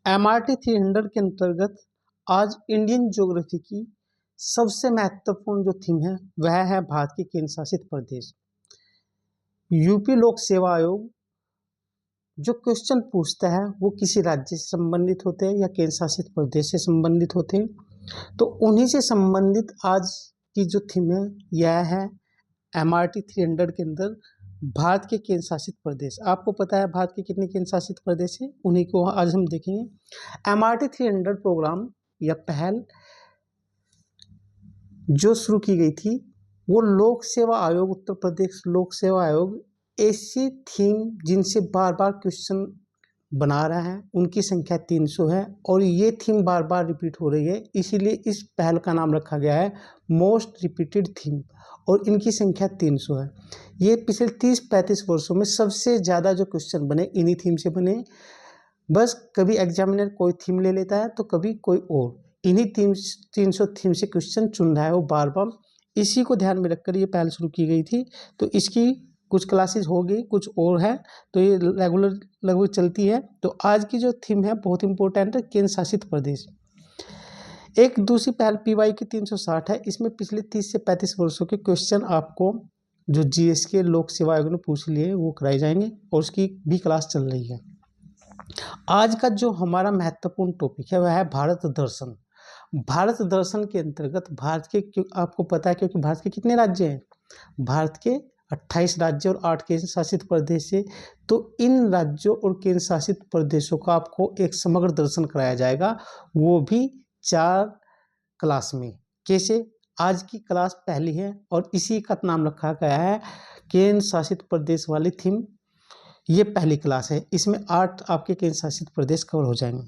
MRT 300 के अंतर्गत आज इंडियन ज्योग्राफी की सबसे महत्वपूर्ण जो थीम है वह है भारत के केंद्र शासित प्रदेश। यूपी लोक सेवा आयोग जो क्वेश्चन पूछता है वो किसी राज्य से संबंधित होते हैं या केंद्र शासित प्रदेश से संबंधित होते हैं। तो उन्हीं से संबंधित आज की जो थीम है यह है MRT 300 के अंदर भारत के केंद्र शासित प्रदेश। आपको पता है भारत के कितने केंद्र शासित प्रदेश हैं, उन्हीं को आज हम देखेंगे। MRT 300 प्रोग्राम या पहल जो शुरू की गई थी वो लोक सेवा आयोग, उत्तर प्रदेश लोक सेवा आयोग ऐसी थीम जिनसे बार बार क्वेश्चन बना रहा है उनकी संख्या 300 है और ये थीम बार बार रिपीट हो रही है, इसीलिए इस पहल का नाम रखा गया है मोस्ट रिपीटेड थीम और इनकी संख्या 300 है। ये पिछले 30-35 वर्षों में सबसे ज़्यादा जो क्वेश्चन बने इन्हीं थीम से बने। बस कभी एग्जामिनर कोई थीम ले लेता है तो कभी कोई और, इन्हीं 300 थीम से क्वेश्चन चुन रहा है वो बार बार। इसी को ध्यान में रखकर ये पहल शुरू की गई थी। तो इसकी कुछ क्लासेस हो गई, कुछ और है, तो ये रेगुलर लगभग चलती है। तो आज की जो थीम है बहुत इंपॉर्टेंट है, केंद्र शासित प्रदेश। एक दूसरी पहल PY की 360 है, इसमें पिछले 30 से 35 वर्षों के क्वेश्चन आपको जो GS के लोक सेवा आयोग ने पूछ लिए वो कराए जाएंगे और उसकी भी क्लास चल रही है। आज का जो हमारा महत्वपूर्ण टॉपिक है वह है भारत दर्शन। भारत दर्शन के अंतर्गत भारत के, आपको पता है क्योंकि भारत के कितने राज्य हैं, भारत के 28 राज्य और 8 केंद्र शासित प्रदेश है। तो इन राज्यों और केंद्र शासित प्रदेशों का आपको एक समग्र दर्शन कराया जाएगा, वो भी 4 क्लास में। कैसे? आज की क्लास पहली है और इसी का नाम रखा गया है केंद्र शासित प्रदेश वाली थीम। ये पहली क्लास है, इसमें 8 आपके केंद्र शासित प्रदेश कवर हो जाएंगे।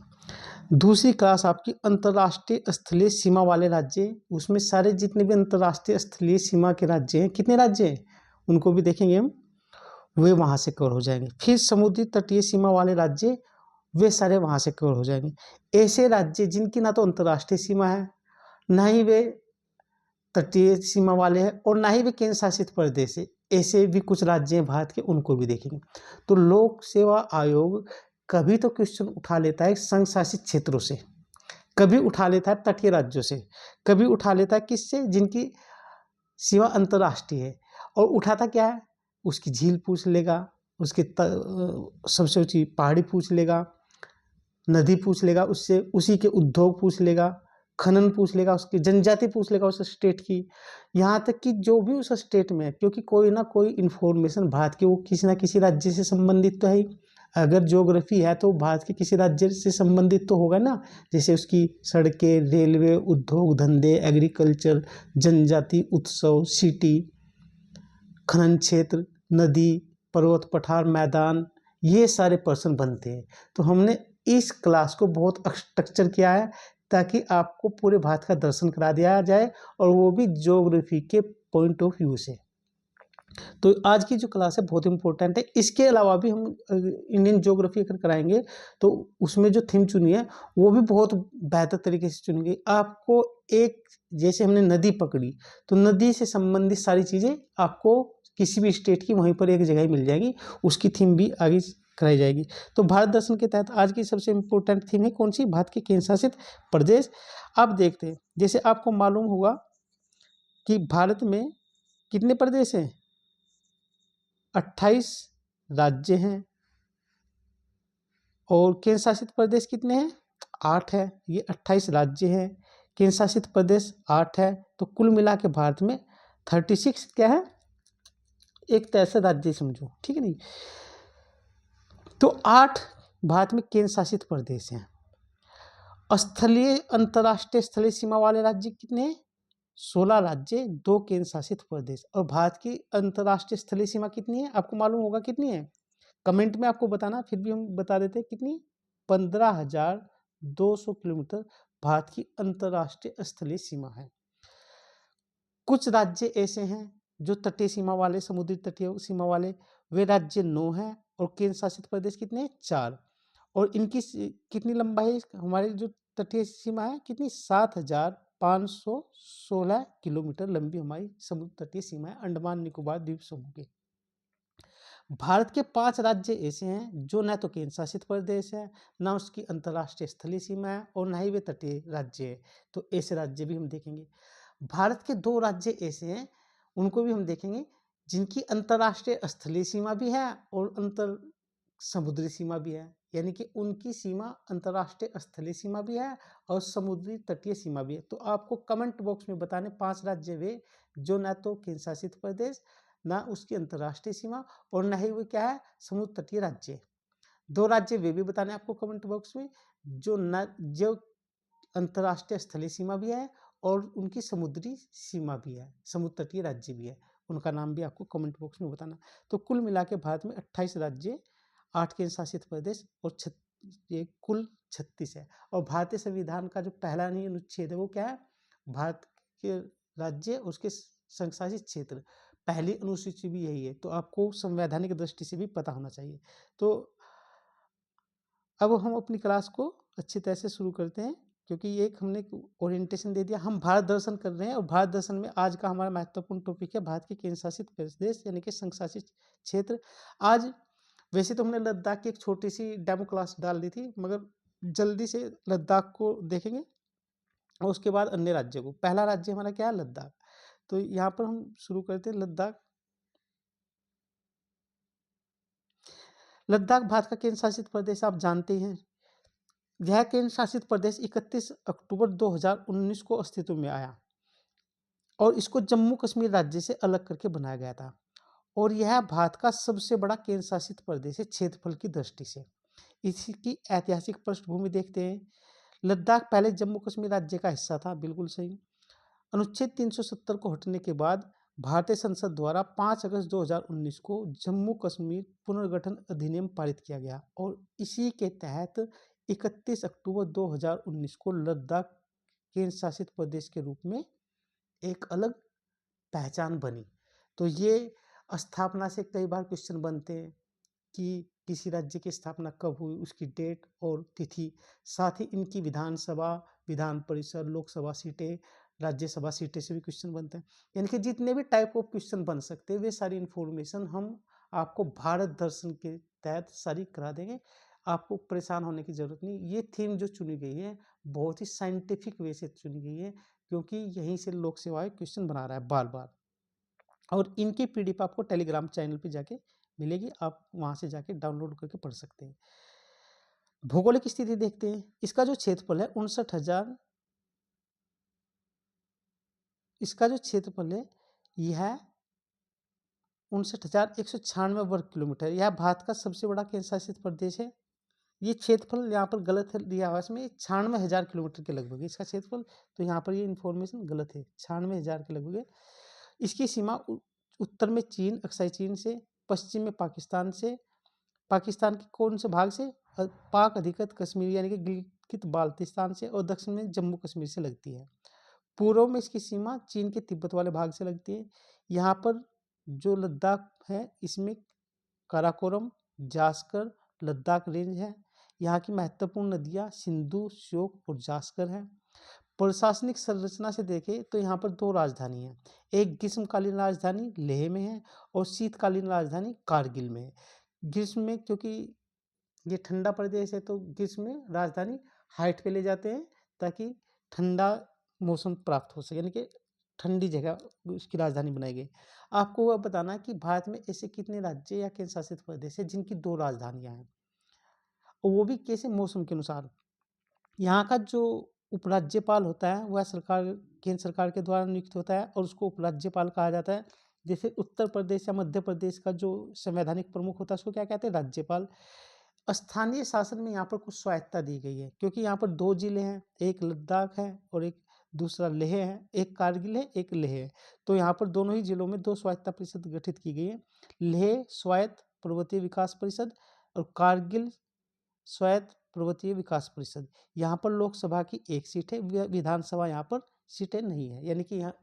दूसरी क्लास आपकी अंतर्राष्ट्रीय स्थलीय सीमा वाले राज्य, उसमें सारे जितने भी अंतर्राष्ट्रीय स्थलीय सीमा के राज्य हैं, कितने राज्य हैं उनको भी देखेंगे हम, वे वहाँ से कवर हो जाएंगे। फिर समुद्री तटीय सीमा वाले राज्य, वे सारे वहाँ से कवर हो जाएंगे। ऐसे राज्य जिनकी ना तो अंतर्राष्ट्रीय सीमा है, ना ही वे तटीय सीमा वाले हैं और ना ही वे केंद्र शासित प्रदेश है, ऐसे भी कुछ राज्य हैं भारत के, उनको भी देखेंगे। तो लोक सेवा आयोग कभी तो क्वेश्चन उठा लेता है संघ शासित क्षेत्रों से, कभी उठा लेता है तटीय राज्यों से, कभी उठा लेता है किससे, जिनकी सीमा अंतर्राष्ट्रीय है। और उठाता क्या है, उसकी झील पूछ लेगा, उसके सबसे ऊंची पहाड़ी पूछ लेगा, नदी पूछ लेगा, उससे उसी के उद्योग पूछ लेगा, खनन पूछ लेगा, उसकी जनजाति पूछ लेगा उस स्टेट की, यहाँ तक कि जो भी उस स्टेट में है, क्योंकि कोई ना कोई इन्फॉर्मेशन भारत के वो किसी ना किसी राज्य से संबंधित तो है ही। अगर ज्योग्राफी है तो भारत के किसी राज्य से संबंधित तो होगा ना, जैसे उसकी सड़कें, रेलवे, उद्योग धंधे, एग्रीकल्चर, जनजाति, उत्सव, सिटी, खनन क्षेत्र, नदी, पर्वत, पठार, मैदान, ये सारे पर्सन बनते हैं। तो हमने इस क्लास को बहुत स्ट्रक्चर किया है ताकि आपको पूरे भारत का दर्शन करा दिया जाए और वो भी ज्योग्राफी के पॉइंट ऑफ व्यू से। तो आज की जो क्लास है बहुत इंपॉर्टेंट है। इसके अलावा भी हम इंडियन ज्योग्राफी अगर कराएंगे तो उसमें जो थीम चुनी है वो भी बहुत बेहतर तरीके से चुनी गई। आपको एक, जैसे हमने नदी पकड़ी तो नदी से संबंधित सारी चीज़ें आपको किसी भी स्टेट की वहीं पर एक जगह ही मिल जाएगी, उसकी थीम भी आगे कराई जाएगी। तो भारत दर्शन के तहत आज की सबसे इम्पोर्टेंट थीम है कौन सी, भारत के केंद्र शासित प्रदेश। अब देखते हैं, जैसे आपको मालूम होगा कि भारत में कितने प्रदेश हैं, 28 राज्य हैं और केंद्र शासित प्रदेश कितने हैं, 8 है। ये 28 राज्य हैं, केंद्र शासित प्रदेश 8 है, तो कुल मिला के भारत में 36 क्या है, एक तरह से राज्य समझो, ठीक है नहीं। तो 8 भारत में केंद्र शासित प्रदेश हैं। स्थलीय अंतर्राष्ट्रीय स्थलीय सीमा वाले राज्य कितने हैं, 16 राज्य, 2 केंद्र शासित प्रदेश। और भारत की अंतर्राष्ट्रीय स्थलीय सीमा कितनी है, आपको मालूम होगा कितनी है, कमेंट में आपको बताना, फिर भी हम बता देते हैं कितनी, 15,200 किलोमीटर भारत की अंतर्राष्ट्रीय स्थलीय सीमा है। कुछ राज्य ऐसे हैं जो तटीय सीमा वाले, समुद्री तटीय सीमा वाले, वे राज्य 9 हैं और केंद्र शासित प्रदेश कितने हैं, 4। और इनकी कितनी लंबाई, हमारी जो तटीय सीमा है कितनी, 7,516 किलोमीटर लंबी हमारी समुद्र तटीय सीमा है, अंडमान निकोबार द्वीप समूह की। भारत के 5 राज्य ऐसे हैं जो न तो केंद्र शासित प्रदेश है, ना उसकी अंतर्राष्ट्रीय स्थलीय सीमा है और ना ही वे तटीय राज्य है। तो ऐसे राज्य भी हम देखेंगे। भारत के 2 राज्य ऐसे हैं, उनको भी हम देखेंगे, जिनकी अंतर्राष्ट्रीय स्थलीय सीमा भी है और अंतर समुद्री सीमा भी है। यानी कि उनकी सीमा अंतर्राष्ट्रीय स्थलीय सीमा भी है और समुद्री तटीय सीमा भी है। तो आपको कमेंट बॉक्स में बताने 5 राज्य वे जो ना तो केंद्र शासित प्रदेश, ना उसकी अंतर्राष्ट्रीय सीमा और ना ही वो क्या है, समुद्र तटीय राज्य। 2 राज्य वे भी बताने आपको कमेंट बॉक्स में जो अंतर्राष्ट्रीय स्थलीय सीमा भी है और उनकी समुद्री सीमा भी है, समुद्र तटीय राज्य भी है। उनका नाम भी आपको कमेंट बॉक्स में बताना। तो कुल मिला के भारत में 28 राज्य, 8 केंद्र शासित प्रदेश और ये कुल 36 है। और भारतीय संविधान का जो पहला अनुच्छेद है वो क्या है, भारत के राज्य उसके संशासित क्षेत्र, पहली अनुसूची भी यही है। तो आपको संवैधानिक दृष्टि से भी पता होना चाहिए। तो अब हम अपनी क्लास को अच्छी तरह से शुरू करते हैं, क्योंकि ये एक हमने ओरिएंटेशन दे दिया। हम भारत दर्शन कर रहे हैं और भारत दर्शन में आज का हमारा महत्वपूर्ण टॉपिक है भारत के केंद्र शासित प्रदेश यानी कि संशासित क्षेत्र। आज वैसे तो हमने लद्दाख की एक छोटी सी डेमो क्लास डाल दी थी, मगर जल्दी से लद्दाख को देखेंगे और उसके बाद अन्य राज्यों को। पहला राज्य हमारा क्या है, लद्दाख। तो यहाँ पर हम शुरू करते हैं लद्दाख। लद्दाख भारत का केंद्र शासित प्रदेश आप जानते हैं। यह केंद्र शासित प्रदेश 31 अक्टूबर 2019 को अस्तित्व में आया और इसको जम्मू कश्मीर राज्य से अलग करके बनाया गया था। और यह भारत का सबसे बड़ा केंद्र शासित प्रदेश है क्षेत्रफल की दृष्टि से। इसकी ऐतिहासिक पृष्ठभूमि देखते हैं। लद्दाख पहले जम्मू कश्मीर राज्य का हिस्सा था, बिल्कुल सही। अनुच्छेद 370 को हटने के बाद भारतीय संसद द्वारा 5 अगस्त 2019 को जम्मू कश्मीर पुनर्गठन अधिनियम पारित किया गया और इसी के तहत 31 अक्टूबर 2019 को लद्दाख केंद्र शासित प्रदेश के रूप में एक अलग पहचान बनी। तो ये स्थापना से कई बार क्वेश्चन बनते हैं कि किसी राज्य की स्थापना कब हुई, उसकी डेट और तिथि, साथ ही इनकी विधानसभा, विधान परिषद, लोकसभा सीटें, राज्यसभा सीटें से भी क्वेश्चन बनते हैं। यानी कि जितने भी टाइप ऑफ क्वेश्चन बन सकते हैं वे सारी इन्फॉर्मेशन हम आपको भारत दर्शन के तहत सारी करा देंगे। आपको परेशान होने की ज़रूरत नहीं। ये थीम जो चुनी गई है बहुत ही साइंटिफिक वे से चुनी गई है, क्योंकि यहीं से लोक सेवा आयोग क्वेश्चन बना रहा है बार बार। और इनकी पीडीएफ आपको टेलीग्राम चैनल पे जाके मिलेगी, आप वहाँ से जाके डाउनलोड करके पढ़ सकते हैं। भौगोलिक स्थिति देखते हैं। इसका जो क्षेत्रफल है 59,000, इसका जो क्षेत्रफल है यह 59,196 वर्ग किलोमीटर। यह भारत का सबसे बड़ा केंद्र शासित प्रदेश है। ये क्षेत्रफल यहाँ पर गलत है दिया हुआ, इसमें 96,000 किलोमीटर के लगभग है इसका क्षेत्रफल। तो यहाँ पर ये इन्फॉर्मेशन गलत है, 96,000 के लगभग है। इसकी सीमा उत्तर में चीन, अक्साई चीन से, पश्चिम में पाकिस्तान से, पाकिस्तान के कौन से भाग से, पाक अधिकृत कश्मीर यानी कि गिलगित बाल्टिस्तान से, और दक्षिण में जम्मू कश्मीर से लगती है। पूर्व में इसकी सीमा चीन के तिब्बत वाले भाग से लगती है। यहाँ पर जो लद्दाख है इसमें काराकोरम, जास्कर, लद्दाख रेंज है। यहाँ की महत्वपूर्ण नदियाँ सिंधु, श्योक और जास्कर है। प्रशासनिक संरचना से देखें तो यहाँ पर 2 राजधानी हैं। एक ग्रीष्मकालीन राजधानी लेह में है और शीतकालीन राजधानी कारगिल में है। ग्रीष्म में, क्योंकि ये ठंडा प्रदेश है, तो ग्रीष्म में राजधानी हाइट पे ले जाते हैं ताकि ठंडा मौसम प्राप्त हो सके, यानी कि ठंडी जगह उसकी राजधानी बनाई गई। आपको वह बताना है कि भारत में ऐसे कितने राज्य या केंद्र शासित प्रदेश है जिनकी 2 राजधानियाँ हैं, और वो भी कैसे, मौसम के अनुसार। यहाँ का जो उपराज्यपाल होता है वह केंद्र सरकार के द्वारा नियुक्त होता है और उसको उपराज्यपाल कहा जाता है। जैसे उत्तर प्रदेश या मध्य प्रदेश का जो संवैधानिक प्रमुख होता है उसको क्या कहते हैं, राज्यपाल। स्थानीय शासन में यहाँ पर कुछ स्वायत्तता दी गई है, क्योंकि यहाँ पर 2 जिले हैं, एक लद्दाख है और एक दूसरा लेह है, एक कारगिल है, एक लेह है। तो यहाँ पर दोनों ही जिलों में 2 स्वायत्तता परिषद गठित की गई है। लेह स्वायत्त पर्वतीय विकास परिषद और कारगिल स्वायत्त पर्वतीय विकास परिषद। यहाँ पर लोकसभा की 1 सीट है, विधानसभा यहाँ पर सीटें नहीं है, यानी कि यहाँ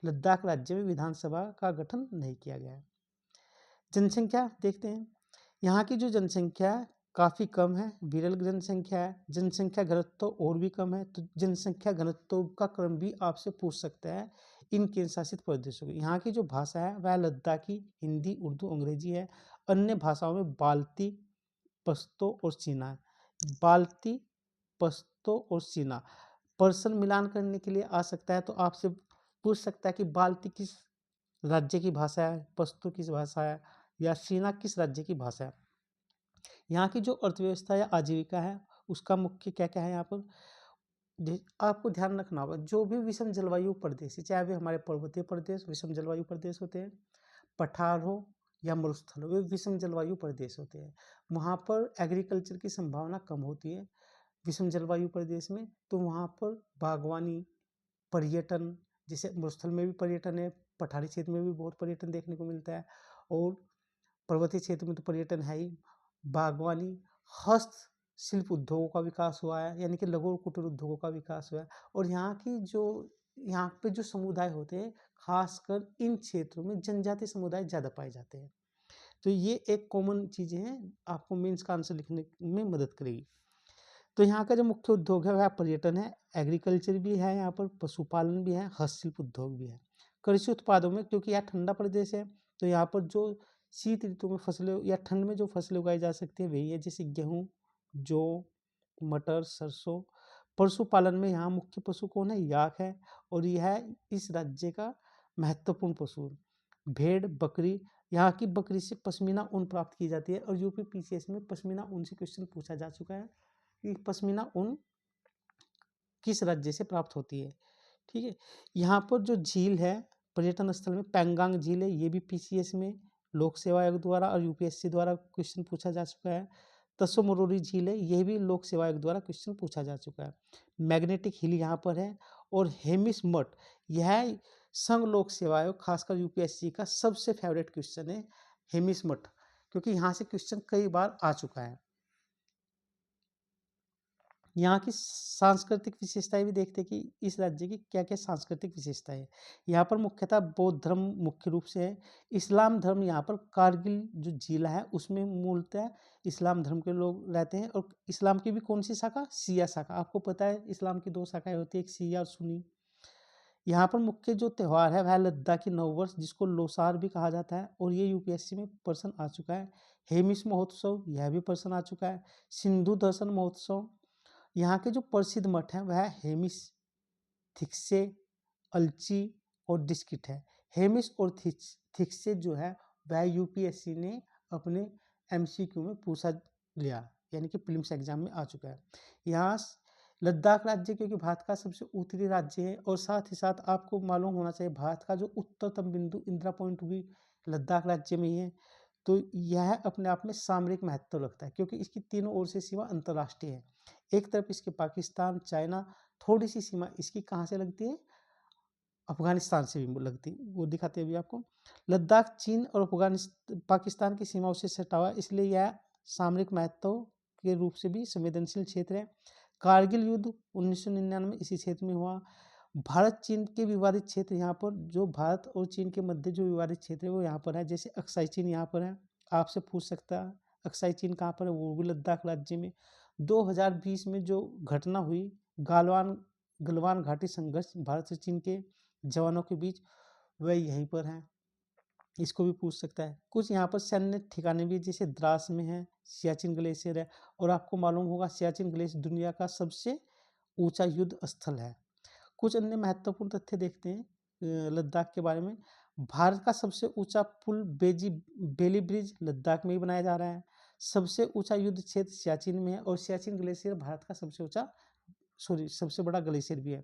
लद्दाख राज्य में विधानसभा का गठन नहीं किया गया है। जनसंख्या देखते हैं। यहाँ की जो जनसंख्या है काफ़ी कम है, विरल जनसंख्या है। जनसंख्या घनत्व और भी कम है, तो जनसंख्या घनत्व का क्रम भी आपसे पूछ सकता है। इन केंद्र शासित प्रदेशों की। यहाँ की जो भाषा है वह लद्दाखी, हिंदी, उर्दू, अंग्रेजी है। अन्य भाषाओं में बाल्ती, पश्तो और चीना है। बाल्ती, पश्तो और चीना। पर्सन मिलान करने के लिए आ सकता है, तो आपसे पूछ सकता है कि बाल्ती किस राज्य की भाषा है, पश्तो किस भाषा है, या चीना किस राज्य की भाषा है। यहाँ की जो अर्थव्यवस्था या आजीविका है उसका मुख्य क्या क्या है यहाँ पर आपको ध्यान रखना होगा। जो भी विषम जलवायु प्रदेश है, चाहे वे हमारे पर्वतीय प्रदेश विषम जलवायु प्रदेश होते हैं, पठार हो या मरुस्थल हो, वे विषम जलवायु प्रदेश होते हैं। वहाँ पर एग्रीकल्चर की संभावना कम होती है विषम जलवायु प्रदेश में। तो वहाँ पर बागवानी, पर्यटन, जैसे मरुस्थल में भी पर्यटन है, पठारी क्षेत्र में भी बहुत पर्यटन देखने को मिलता है, और पर्वतीय क्षेत्र में तो पर्यटन है ही। बागवानी, हस्तशिल्प उद्योगों का विकास हुआ है, यानी कि लघु और कुटीर उद्योगों का विकास हुआ है। और यहाँ पे जो समुदाय होते हैं, खासकर इन क्षेत्रों में जनजातीय समुदाय ज़्यादा पाए जाते हैं। तो ये एक कॉमन चीज़ें हैं, आपको मेंस का आंसर लिखने में मदद करेगी। तो यहाँ का जो मुख्य उद्योग है वह पर्यटन है, एग्रीकल्चर भी है, यहाँ पर पशुपालन भी है, हस्तशिल्प उद्योग भी है। कृषि उत्पादों में, क्योंकि यह ठंडा प्रदेश है, तो यहाँ पर जो शीत ऋतु में फसलें या ठंड में जो फसलें उगाई जा सकती है वही है, जैसे गेहूँ, जौ, मटर, सरसों। पशुपालन में यहाँ मुख्य पशु कौन है, याक है, और यह इस राज्य का महत्वपूर्ण पशु। भेड़, बकरी, यहाँ की बकरी से पश्मीना ऊन प्राप्त की जाती है, और यूपी पीसीएस में पश्मीना ऊन से क्वेश्चन पूछा जा चुका है कि पश्मीना ऊन किस राज्य से प्राप्त होती है। ठीक है, यहाँ पर जो झील है पर्यटन स्थल में, पैंगांग झील है, ये भी पीसीएस में लोक सेवा आयोग द्वारा और यूपीएससी द्वारा क्वेश्चन पूछा जा चुका है। तसो मोरोरी झील है, यह भी लोक सेवा आयोग द्वारा क्वेश्चन पूछा जा चुका है। मैग्नेटिक हिल यहाँ पर है, और हेमिस मठ, यह संघ लोक सेवा आयोग खासकर यूपीएससी का सबसे फेवरेट क्वेश्चन है, हेमिस मठ, क्योंकि यहाँ से क्वेश्चन कई बार आ चुका है। यहाँ की सांस्कृतिक विशेषताएं भी देखते हैं कि इस राज्य की क्या क्या सांस्कृतिक विशेषताएं है। यहाँ पर मुख्यतः बौद्ध धर्म मुख्य रूप से है। इस्लाम धर्म यहाँ पर कारगिल जो जिला है उसमें मूलतः इस्लाम धर्म के लोग रहते हैं, और इस्लाम की भी कौन सी शाखा, शिया शाखा। आपको पता है इस्लाम की दो शाखाएं होती है, एक शिया और सुन्नी। यहाँ पर मुख्य जो त्यौहार है वह लद्दाखी नववर्ष, जिसको लोसार भी कहा जाता है, और ये यूपीएससी में प्रश्न आ चुका है। हेमिस महोत्सव, यह भी प्रश्न आ चुका है। सिंधु दर्शन महोत्सव, यहाँ के जो प्रसिद्ध मठ हैं वह हेमिस, थिक्से, अल्ची और डिस्किट है। हेमिस और थिक्से जो है वह यूपीएससी ने अपने एमसीक्यू में पूछा लिया, यानी कि प्रीलिम्स एग्जाम में आ चुका है। यहाँ लद्दाख राज्य क्योंकि भारत का सबसे उत्तरी राज्य है, और साथ ही साथ आपको मालूम होना चाहिए भारत का जो उत्तरतम बिंदु इंदिरा पॉइंट भी लद्दाख राज्य में ही है। तो यह अपने आप में सामरिक महत्व रखता है, क्योंकि इसकी तीनों ओर से सीमा अंतर्राष्ट्रीय है। एक तरफ इसके पाकिस्तान, चाइना, थोड़ी सी सीमा इसकी कहाँ से लगती है, अफगानिस्तान से भी लगती है, वो दिखाते हैं अभी आपको। लद्दाख चीन और अफगानिस्तान, पाकिस्तान की सीमाओं से सटा हुआ है, इसलिए यह सामरिक महत्व के रूप से भी संवेदनशील क्षेत्र है। कारगिल युद्ध 1999 इसी क्षेत्र में हुआ। भारत चीन के विवादित क्षेत्र, यहाँ पर जो भारत और चीन के मध्य जो विवादित क्षेत्र है वो यहाँ पर है, जैसे अक्साई चीन यहाँ पर है। आपसे पूछ सकता है अक्साई चीन कहाँ पर है, वो भी लद्दाख राज्य में। 2020 में जो घटना हुई गलवान घाटी संघर्ष भारत से चीन के जवानों के बीच, वह यहीं पर है, इसको भी पूछ सकता है। कुछ यहाँ पर सैन्य ठिकाने भी, जैसे द्रास में है, सियाचिन ग्लेशियर है, और आपको मालूम होगा सियाचिन ग्लेशियर दुनिया का सबसे ऊंचा युद्ध स्थल है। कुछ अन्य महत्वपूर्ण तथ्य देखते हैं लद्दाख के बारे में। भारत का सबसे ऊंचा पुल बेली ब्रिज लद्दाख में ही बनाया जा रहा है। सबसे ऊंचा युद्ध क्षेत्र सियाचिन में है, और सियाचिन ग्लेशियर भारत का सबसे बड़ा ग्लेशियर भी है।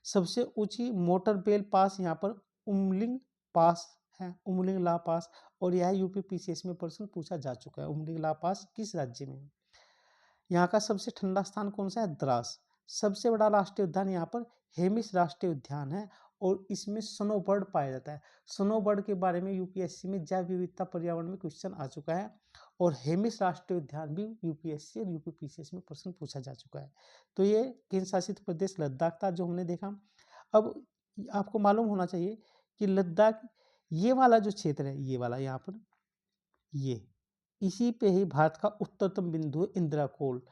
सबसे ऊंची मोटर बेल पास यहाँ पर उमलिंग पास है, उमलिंग ला पास, और यह यूपी पीसीएस में प्रश्न पूछा जा चुका है। उमलिंग ला पास किस राज्य में है। यहाँ का सबसे ठंडा स्थान कौन सा है, द्रास। सबसे बड़ा राष्ट्रीय उद्यान यहाँ पर हेमिस राष्ट्रीय उद्यान है, और इसमें स्नोबर्ड पाया जाता है। स्नोबर्ड के बारे में यूपीएससी में जैव विविधता पर्यावरण में क्वेश्चन आ चुका है, और हेमिस राष्ट्रीय उद्यान भी यूपीएससी और यूपीपीसीएस में प्रश्न पूछा जा चुका है। तो ये केंद्र शासित प्रदेश लद्दाख था जो हमने देखा। अब आपको मालूम होना चाहिए कि लद्दाख ये वाला जो क्षेत्र है, ये वाला यहाँ पर, ये इसी पे ही भारत का उत्तरतम बिंदु है, इंदिरा कोल,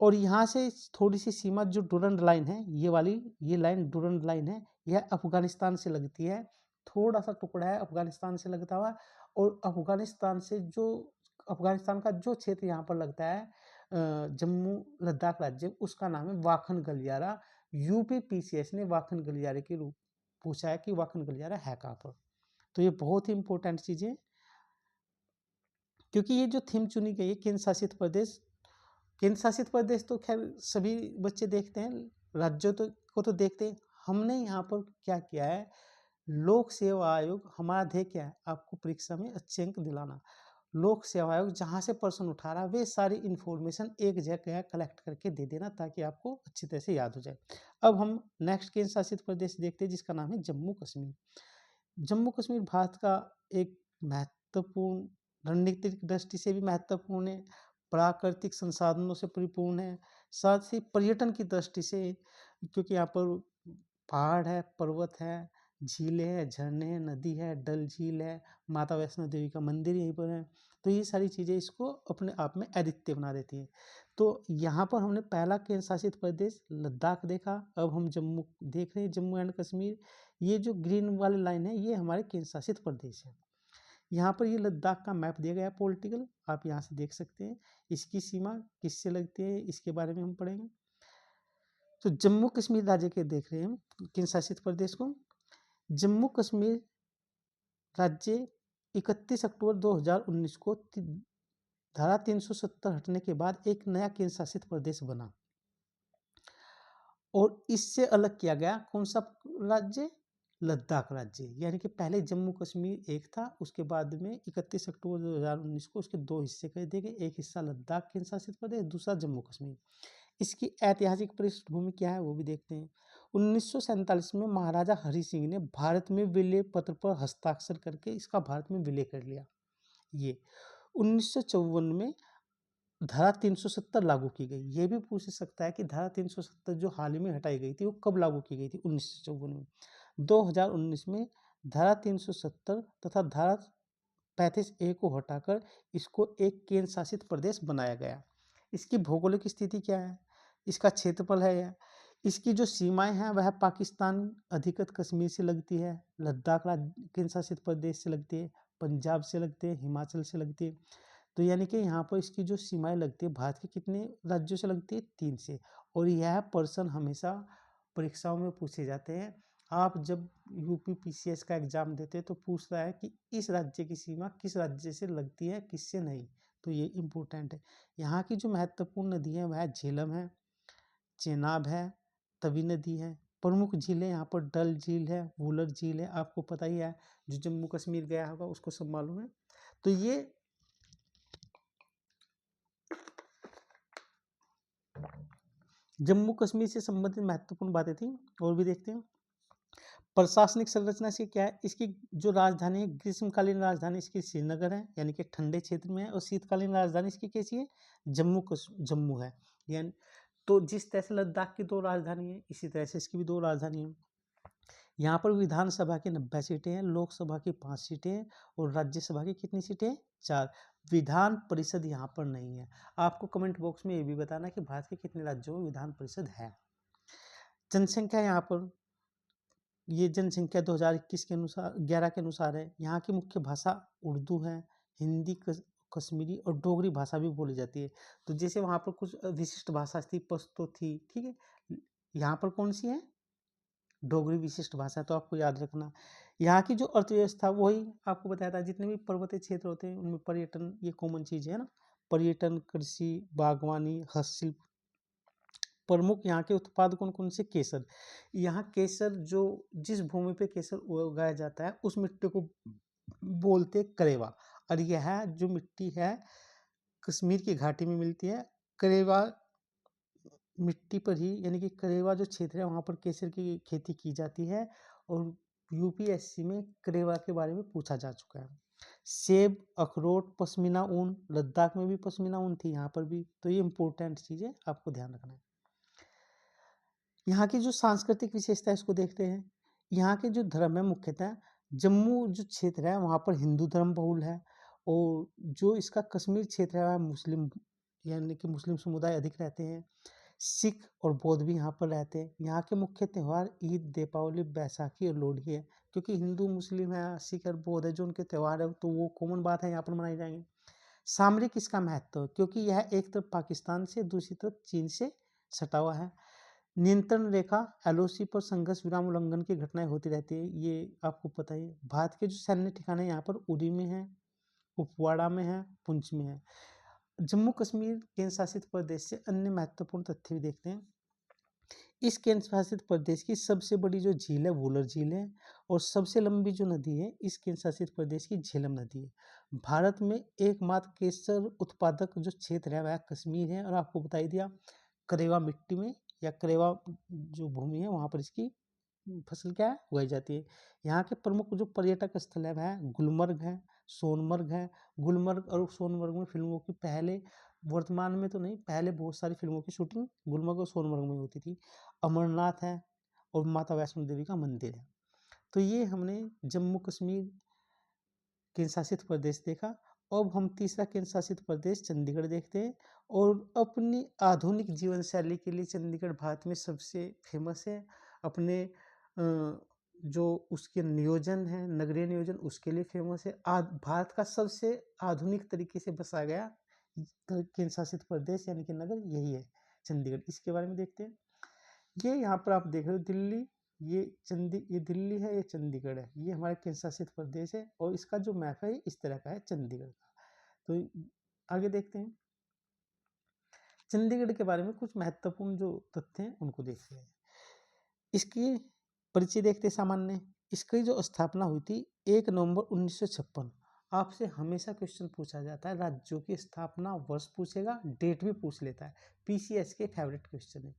और यहाँ से थोड़ी सी सीमा जो डूरंड लाइन है, ये वाली, ये लाइन डूरंड लाइन है, यह अफगानिस्तान से लगती है, थोड़ा सा टुकड़ा है अफगानिस्तान से लगता हुआ, और अफगानिस्तान का जो क्षेत्र यहाँ पर लगता है जम्मू लद्दाख राज्य, उसका नाम है वाखन गलियारा। यूपीपीसीएस ने वाखन गलियारे के रूप पूछा है कि वाखन गलियारा है कहाँ पर। तो ये बहुत ही इंपॉर्टेंट चीज़ है, क्योंकि ये जो थीम चुनी गई है केंद्र शासित प्रदेश, केंद्र शासित प्रदेश तो खैर सभी बच्चे देखते हैं, राज्यों को तो देखते हैं। हमने यहाँ पर क्या किया है, लोक सेवा आयोग, हमारा ध्येय क्या है, आपको परीक्षा में अच्छे अंक दिलाना। लोक सेवा आयोग जहाँ से प्रश्न उठा रहा है वे सारी इन्फॉर्मेशन एक जगह कलेक्ट करके दे देना, ताकि आपको अच्छी तरह से याद हो जाए। अब हम नेक्स्ट केंद्र शासित प्रदेश देखते हैं, जिसका नाम है जम्मू कश्मीर। जम्मू कश्मीर भारत का एक महत्वपूर्ण, रणनीतिक दृष्टि से भी महत्वपूर्ण है, प्राकृतिक संसाधनों से परिपूर्ण है, साथ ही पर्यटन की दृष्टि से, क्योंकि यहाँ पर पहाड़ है, पर्वत है, झीलें हैं, झरने हैं, नदी है, डल झील है, माता वैष्णो देवी का मंदिर यहीं पर है। तो ये सारी चीज़ें इसको अपने आप में अद्वितीय बना देती हैं। तो यहाँ पर हमने पहला केंद्र शासित प्रदेश लद्दाख देखा, अब हम जम्मू देख रहे हैं, जम्मू एंड कश्मीर। ये जो ग्रीन वाली लाइन है ये हमारे केंद्र शासित प्रदेश है। यहाँ पर ये लद्दाख का मैप दिया गया है पॉलिटिकल, आप यहाँ से देख सकते हैं। इसकी सीमा किससे लगती है इसके बारे में हम पढ़ेंगे। तो जम्मू कश्मीर राज्य के देख रहे हैं हम केंद्र शासित प्रदेश को। जम्मू कश्मीर राज्य 31 अक्टूबर 2019 को धारा 370 हटने के बाद एक नया केंद्र शासित प्रदेश बना, और इससे अलग किया गया कौन सा राज्य, लद्दाख राज्य। यानी कि पहले जम्मू कश्मीर एक था, उसके बाद में 31 अक्टूबर 2019 को उसके दो हिस्से कर दिए गए, एक हिस्सा लद्दाख केंद्र शासित प्रदेश, दूसरा जम्मू कश्मीर। इसकी ऐतिहासिक पृष्ठभूमि क्या है वो भी देखते हैं। 1947 में महाराजा हरि सिंह ने भारत में विलय पत्र पर हस्ताक्षर करके इसका भारत में विलय कर लिया। ये 1954 में धारा 370 लागू की गई। ये भी पूछ सकता है कि धारा 370 जो हाल ही में हटाई गई थी वो कब लागू की गई थी, 1954 में। 2019 में धारा 370 तथा धारा 35A को हटाकर इसको एक केंद्र शासित प्रदेश बनाया गया। इसकी भौगोलिक स्थिति क्या है, इसका क्षेत्रफल है यह, इसकी जो सीमाएं हैं वह पाकिस्तान अधिकृत कश्मीर से लगती है, लद्दाख राज्य केंद्र शासित प्रदेश से लगती है, पंजाब से लगती है, हिमाचल से लगती है। तो यानी कि यहाँ पर इसकी जो सीमाएं लगती है भारत के कितने राज्यों से लगती है, 3 से। और यह पर्सन हमेशा परीक्षाओं में पूछे जाते हैं। आप जब यूपीपीसीएस का एग्जाम देते हैं तो पूछ रहा है कि इस राज्य की सीमा किस राज्य से लगती है, किससे नहीं। तो ये इम्पोर्टेंट है। यहाँ की जो महत्वपूर्ण नदी है वह झेलम है, चेनाब है, तवी नदी है। प्रमुख झीलें यहाँ पर डल झील है, वुलर झील है, आपको पता ही है, जो जम्मू कश्मीर गया होगा उसको सब मालूम है। तो ये जम्मू कश्मीर से संबंधित महत्वपूर्ण बातें थी। और भी देखते हैं प्रशासनिक संरचना से क्या है। इसकी जो राजधानी है, ग्रीष्मकालीन राजधानी इसकी श्रीनगर है, यानी कि ठंडे क्षेत्र में है, और शीतकालीन राजधानी इसकी कैसी है, जम्मू है। यानी तो जिस तरह से लद्दाख की 2 राजधानी है, इसी तरह से इसकी भी 2 राजधानी है। यहाँ पर विधानसभा की 90 सीटें हैं, लोकसभा की 5 सीटें हैं, और राज्यसभा की कितनी सीटें हैं, 4। विधान परिषद यहाँ पर नहीं है। आपको कमेंट बॉक्स में ये भी बताना कि भारत के कितने राज्यों में विधान परिषद है। जनसंख्या यहाँ पर, ये जनसंख्या 2021 के अनुसार 11 के अनुसार है। यहाँ की मुख्य भाषा उर्दू है, हिंदी, कश्मीरी और डोगरी भाषा भी बोली जाती है। तो जैसे वहाँ पर कुछ विशिष्ट भाषा थी, पश्तो थी, ठीक है, यहाँ पर कौन सी है, डोगरी विशिष्ट भाषा। तो आपको याद रखना। यहाँ की जो अर्थव्यवस्था वही आपको बताया था, जितने भी पर्वतीय क्षेत्र होते हैं उनमें पर्यटन ये कॉमन चीज़ है ना। पर्यटन, कृषि, बागवानी, हस्तशिल्प। प्रमुख यहाँ के उत्पाद कौन कौन से, केसर। यहाँ केसर जो जिस भूमि पे केसर उगाया जाता है उस मिट्टी को बोलते करेवा, और यह जो मिट्टी है कश्मीर की घाटी में मिलती है। करेवा मिट्टी पर ही, यानी कि करेवा जो क्षेत्र है वहाँ पर केसर की खेती की जाती है, और यूपीएससी में करेवा के बारे में पूछा जा चुका है। सेब, अखरोट, पश्मीना ऊन, लद्दाख में भी पश्मीना ऊन थी, यहाँ पर भी। तो ये इंपॉर्टेंट चीज़ है, आपको ध्यान रखना है। यहाँ की जो सांस्कृतिक विशेषता है इसको देखते हैं। यहाँ के जो धर्म है मुख्यतः, जम्मू जो क्षेत्र है वहाँ पर हिंदू धर्म बहुल है, और जो इसका कश्मीर क्षेत्र है वह मुस्लिम, यानी कि मुस्लिम समुदाय अधिक रहते हैं। सिख और बौद्ध भी यहाँ पर रहते हैं। यहाँ के मुख्य त्यौहार ईद, दीपावली, बैसाखी और लोहड़ी है। क्योंकि हिंदू, मुस्लिम है, सिख और बौद्ध है जो उनके त्यौहार है, तो वो कॉमन बात है, यहाँ पर मनाए जाएंगे। सामरिक इसका महत्व है, क्योंकि यह एक तरफ पाकिस्तान से, दूसरी तरफ चीन से सटा हुआ है। नियंत्रण रेखा एलओसी पर संघर्ष विराम उल्लंघन की घटनाएं होती रहती है, ये आपको पता ही है। भारत के जो सैन्य ठिकाने यहाँ पर उरी में है, कुपवाड़ा में है, पुंछ में है। जम्मू कश्मीर केंद्र शासित प्रदेश से अन्य महत्वपूर्ण तथ्य भी देखते हैं। इस केंद्र शासित प्रदेश की सबसे बड़ी जो झील है वुलर झील है, और सबसे लंबी जो नदी है इस केंद्र शासित प्रदेश की झेलम नदी है। भारत में एकमात्र केसर उत्पादक जो क्षेत्र है वह कश्मीर है, और आपको बता ही दिया करेवा मिट्टी में या करेवा जो भूमि है वहाँ पर इसकी फसल क्या है उगाई जाती है। यहाँ के प्रमुख जो पर्यटक स्थल है वह गुलमर्ग है, सोनमर्ग है। गुलमर्ग और सोनमर्ग में फिल्मों की पहले, वर्तमान में तो नहीं, पहले बहुत सारी फिल्मों की शूटिंग गुलमर्ग और सोनमर्ग में होती थी। अमरनाथ है और माता वैष्णो देवी का मंदिर है। तो ये हमने जम्मू कश्मीर केंद्र शासित प्रदेश देखा। अब हम तीसरा केंद्र शासित प्रदेश चंडीगढ़ देखते हैं। और अपनी आधुनिक जीवन शैली के लिए चंडीगढ़ भारत में सबसे फेमस है। अपने जो उसके नियोजन है, नगरीय नियोजन, उसके लिए फेमस है। भारत का सबसे आधुनिक तरीके से बसाया गया केंद्र शासित प्रदेश यानी कि नगर यही है चंडीगढ़। इसके बारे में देखते हैं। ये यहाँ पर आप देख रहे हो दिल्ली, ये दिल्ली है, ये चंडीगढ़ है, ये हमारे केंद्र शासित प्रदेश है। और इसका जो मैप है इस तरह का है चंडीगढ़ का। तो आगे देखते हैं चंडीगढ़ के बारे में कुछ महत्वपूर्ण जो तथ्य हैं उनको देखते हैं। इसकी परिचय देखते सामान्य। इसकी जो स्थापना हुई थी 1 नवंबर 1956। आपसे हमेशा क्वेश्चन पूछा जाता है, राज्यों की स्थापना वर्ष पूछेगा, डेट भी पूछ लेता है। पीसीएस के फेवरेट क्वेश्चन है।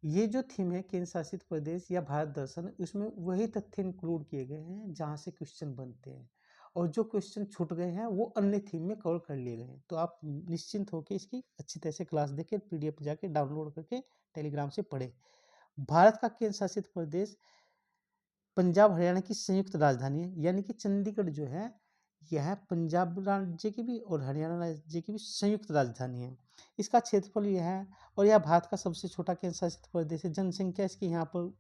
ये जो थीम है केंद्र शासित प्रदेश या भारत दर्शन, उसमें वही तथ्य इंक्लूड किए गए हैं जहाँ से क्वेश्चन बनते हैं, और जो क्वेश्चन छूट गए हैं वो अन्य थीम में कवर कर लिए गए हैं। तो आप निश्चिंत होकर इसकी अच्छी तरह से क्लास देखें, पीडीएफ जाके डाउनलोड करके टेलीग्राम से पढ़ें। भारत का केंद्र शासित प्रदेश पंजाब हरियाणा की संयुक्त राजधानी है, यानी कि चंडीगढ़ जो है यह पंजाब राज्य की भी और हरियाणा राज्य की भी संयुक्त राजधानी है। इसका क्षेत्रफल यह है, और यह भारत का सबसे छोटा केंद्र शासित प्रदेश है। जनसंख्या इसकी यहाँ पर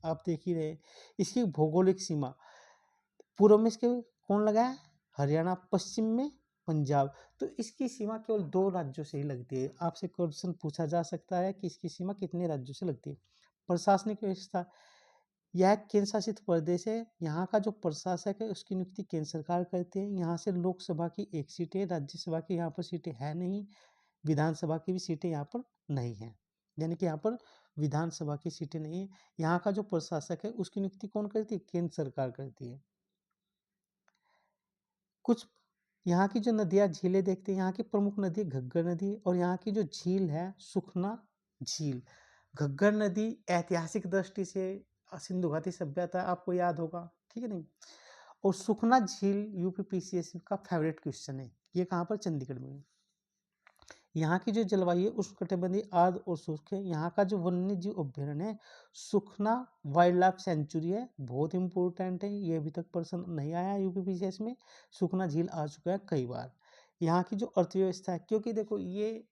आप देख ही रहे। इसकी भौगोलिक सीमा पूर्व में इसके कौन लगा है, हरियाणा, पश्चिम में पंजाब। तो इसकी सीमा केवल 2 राज्यों से ही लगती है। आपसे क्वेश्चन पूछा जा सकता है कि इसकी सीमा कितने राज्यों से लगती है। प्रशासनिक व्यवस्था, यह केंद्र शासित प्रदेश है। यहाँ का जो प्रशासक है उसकी नियुक्ति केंद्र सरकार करती है। यहाँ से लोकसभा की 1 सीट है, राज्यसभा की यहाँ पर सीटें है नहीं, विधानसभा की भी सीटें यहाँ पर नहीं है, यानी कि यहाँ पर विधानसभा की सीटें नहीं है। यहाँ का जो प्रशासक है उसकी नियुक्ति कौन करती है, केंद्र सरकार करती है। कुछ यहाँ की जो नदियाँ झीलें देखते हैं, यहाँ की प्रमुख नदी घग्गर नदी, और यहाँ की जो झील है सुखना झील। घग्गर नदी ऐतिहासिक दृष्टि से सिंधु घाटी सभ्यता आपको याद होगा, ठीक है नहीं। और सुखना झील यूपी पीसीएस का फेवरेट क्वेश्चन है। ये कहाँ पर, चंडीगढ़ में। यहाँ की जो जलवायु उष्णकटिबंधीय आर्द्र और शुष्क है। यहाँ का जो वन्य जीव अभ्यारण्य है सुखना वाइल्ड लाइफ सेंचुरी है, बहुत इंपॉर्टेंट है, ये अभी तक प्रश्न नहीं आया यूपीपीसीएस में। सुखना झील आ चुका है कई बार। यहाँ की जो अर्थव्यवस्था है, क्योंकि देखो ये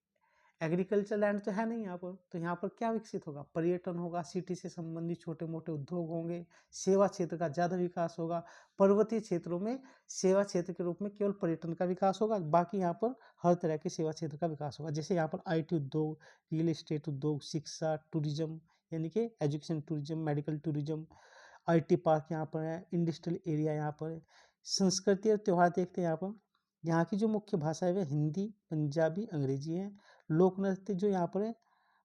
एग्रीकल्चर लैंड तो है नहीं यहाँ पर, तो यहाँ पर क्या विकसित होगा, पर्यटन होगा, सिटी से संबंधित छोटे मोटे उद्योग होंगे, सेवा क्षेत्र का ज़्यादा विकास होगा। पर्वतीय क्षेत्रों में सेवा क्षेत्र के रूप में केवल पर्यटन का विकास होगा, बाकी यहाँ पर हर तरह के सेवा क्षेत्र का विकास होगा। जैसे यहाँ पर आईटी उद्योग, रियल एस्टेट उद्योग, शिक्षा, टूरिज्म यानी कि education tourism, medical tourism, IT park यहाँ पर है, इंडस्ट्रियल एरिया यहाँ पर है। संस्कृति और त्यौहार देखते हैं यहाँ पर। यहाँ की जो मुख्य भाषा है वह हिंदी, पंजाबी, अंग्रेजी है। लोक नृत्य जो यहाँ पर है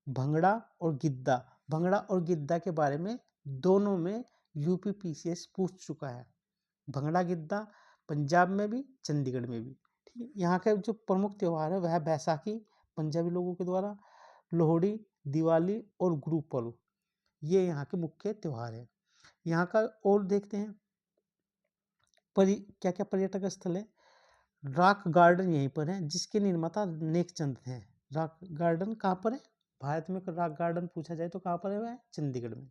भंगड़ा और गिद्दा। भंगड़ा और गिद्दा के बारे में दोनों में यूपी पीसीएस पूछ चुका है। भंगड़ा गिद्दा पंजाब में भी, चंडीगढ़ में भी, ठीक है। यहाँ का जो प्रमुख त्यौहार है वह बैसाखी पंजाबी लोगों के द्वारा, लोहड़ी, दिवाली और गुरु पर्व, ये यहाँ के मुख्य त्यौहार है। यहाँ का और देखते हैं क्या क्या पर्यटक स्थल है। रॉक गार्डन यहीं पर है, जिसके निर्माता नेकचंद हैं। रॉक गार्डन कहाँ पर है, भारत में रॉक गार्डन पूछा जाए तो कहाँ पर है, वह चंडीगढ़ में।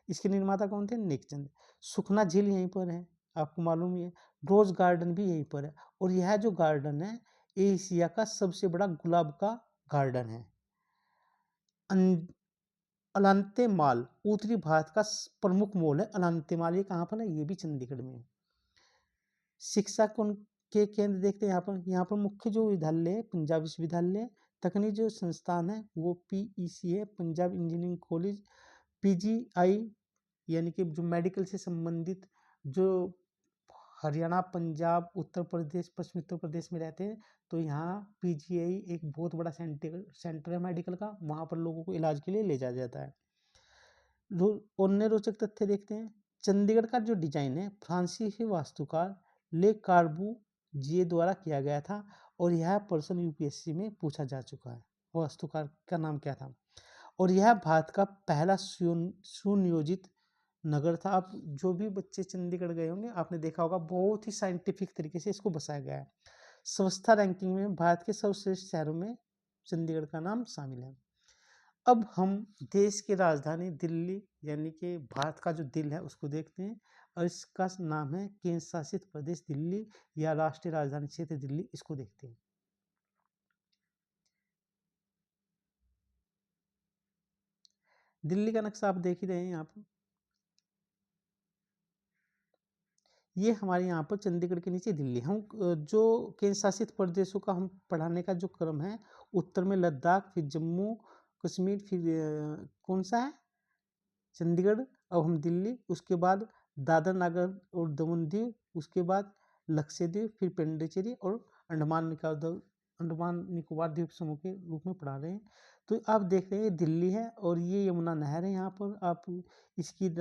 इसके निर्माता कौन थे, नेकचंद। सुखना झील यहीं पर है, आपको मालूम ही है। रोज गार्डन भी यहीं पर है, और यह जो गार्डन है एशिया का सबसे बड़ा गुलाब का गार्डन है। अलांतेमाल उत्तरी भारत का प्रमुख मॉल है। अलांतेमाल ये कहाँ पर है? ये भी चंडीगढ़ में है। शिक्षा के केंद्र देखते हैं यहाँ पर मुख्य जो विद्यालय है पंजाब विश्वविद्यालय, तकनीकी जो संस्थान है वो पीईसी है, पंजाब इंजीनियरिंग कॉलेज, पीजीआई यानी कि जो मेडिकल से संबंधित जो हरियाणा, पंजाब, उत्तर प्रदेश, पश्चिमी उत्तर प्रदेश में रहते हैं तो यहाँ पीजीआई एक बहुत बड़ा सेंटर है मेडिकल का, वहाँ पर लोगों को इलाज के लिए ले जाया जाता है। अन्य रोचक तथ्य देखते हैं। चंडीगढ़ का जो डिजाइन है फ्रांसीसी वास्तुकार ले कॉर्बुजिए द्वारा किया गया था और यह प्रश्न यूपीएससी में पूछा जा चुका है। वास्तुकार का नाम क्या था? और यह भारत का पहला सुनियोजित नगर था। आप जो भी बच्चे चंडीगढ़ गए होंगे आपने देखा होगा बहुत ही साइंटिफिक तरीके से इसको बसाया गया है। स्वच्छता रैंकिंग में भारत के सर्वश्रेष्ठ शहरों में चंडीगढ़ का नाम शामिल है। अब हम देश की राजधानी दिल्ली यानी कि भारत का जो दिल है उसको देखते हैं और इसका नाम है केंद्र शासित प्रदेश दिल्ली या राष्ट्रीय राजधानी क्षेत्र दिल्ली, इसको देखते हैं। दिल्ली का नक्शा आप देख ही रहे हैं यहाँ पर। ये हमारे यहाँ पर चंडीगढ़ के नीचे दिल्ली। हम जो केंद्र शासित प्रदेशों का हम पढ़ाने का जो क्रम है, उत्तर में लद्दाख, फिर जम्मू कश्मीर, फिर कौन सा है? चंडीगढ़। अब हम दिल्ली, उसके बाद दादर नगर और दमन द्वीप, उसके बाद लक्षद्वीप, फिर पांडिचेरी और अंडमान निकोबार द्वीप समूह के रूप में पढ़ा रहे हैं। तो आप देख रहे हैं दिल्ली है और ये यमुना नहर है। यहाँ पर आप इसकी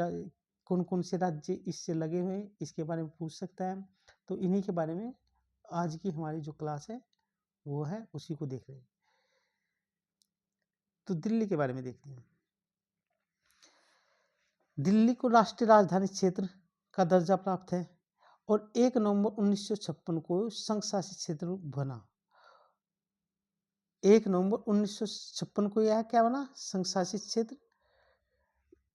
कौन कौन से राज्य इससे लगे हुए हैं इसके बारे में पूछ सकता है। तो इन्हीं के बारे में आज की हमारी जो क्लास है वो है, उसी को देख रहे हैं। तो दिल्ली के बारे में देखते हैं। दिल्ली को राष्ट्रीय राजधानी क्षेत्र का दर्जा प्राप्त है और 1 नवंबर 1956 को संघ शासित क्षेत्र बना। 1 नवंबर 1956 को यह क्या बना? संघ शासित क्षेत्र।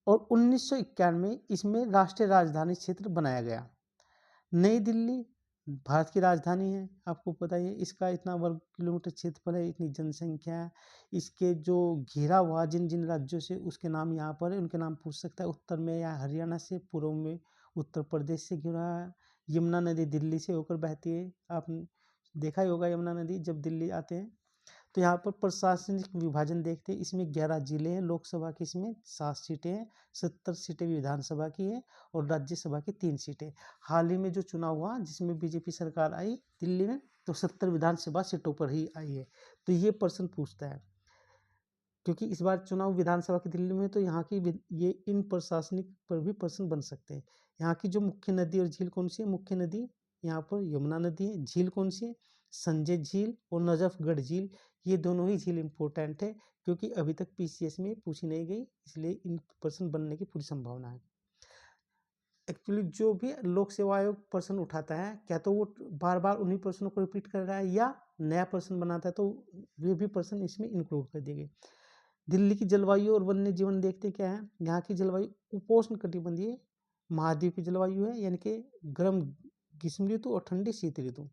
और 1991 में इसमें राष्ट्रीय राजधानी क्षेत्र बनाया गया। नई दिल्ली भारत की राजधानी है, आपको पता ही है। इसका इतना वर्ग किलोमीटर क्षेत्रफल है, इतनी जनसंख्या है। इसके जो घिरा हुआ जिन जिन राज्यों से उसके नाम यहाँ पर है, उनके नाम पूछ सकता है। उत्तर में या हरियाणा से, पूर्व में उत्तर प्रदेश से घिरा है। यमुना नदी दिल्ली से होकर बहती है। आपने देखा ही होगा यमुना नदी जब दिल्ली आते हैं। तो यहाँ पर प्रशासनिक विभाजन देखते हैं। इसमें 11 जिले हैं, लोकसभा की इसमें 7 सीटें हैं, 70 सीटें विधानसभा की हैं और राज्यसभा की 3 सीटें। हाल ही में जो चुनाव हुआ जिसमें बीजेपी सरकार आई दिल्ली में, तो 70 विधानसभा सीटों पर ही आई है। तो ये प्रश्न पूछता है क्योंकि इस बार चुनाव विधानसभा की दिल्ली में, तो यहाँ की ये इन प्रशासनिक पर भी प्रश्न बन सकते हैं। यहाँ की जो मुख्य नदी और झील कौन सी है? मुख्य नदी यहाँ पर यमुना नदी है। झील कौन सी है? संजय झील और नजफगढ़ झील। ये दोनों ही झील इंपॉर्टेंट है क्योंकि अभी तक पीसीएस में पूछी नहीं गई, इसलिए इन प्रश्न बनने की पूरी संभावना है। एक्चुअली जो भी लोक सेवा आयोग प्रश्न उठाता है, क्या तो वो बार बार उन्हीं प्रश्नों को रिपीट कर रहा है या नया प्रश्न बनाता है, तो वे भी प्रश्न इसमें इंक्लूड कर दिए गए। दिल्ली की जलवायु और वन्य जीवन देखते क्या है। यहाँ की जलवायु उपोष्ण कटिबंधीय महाद्वीप की जलवायु है, यानी कि गर्म ग्रीष्म ऋतु और ठंडी शीत ऋतु।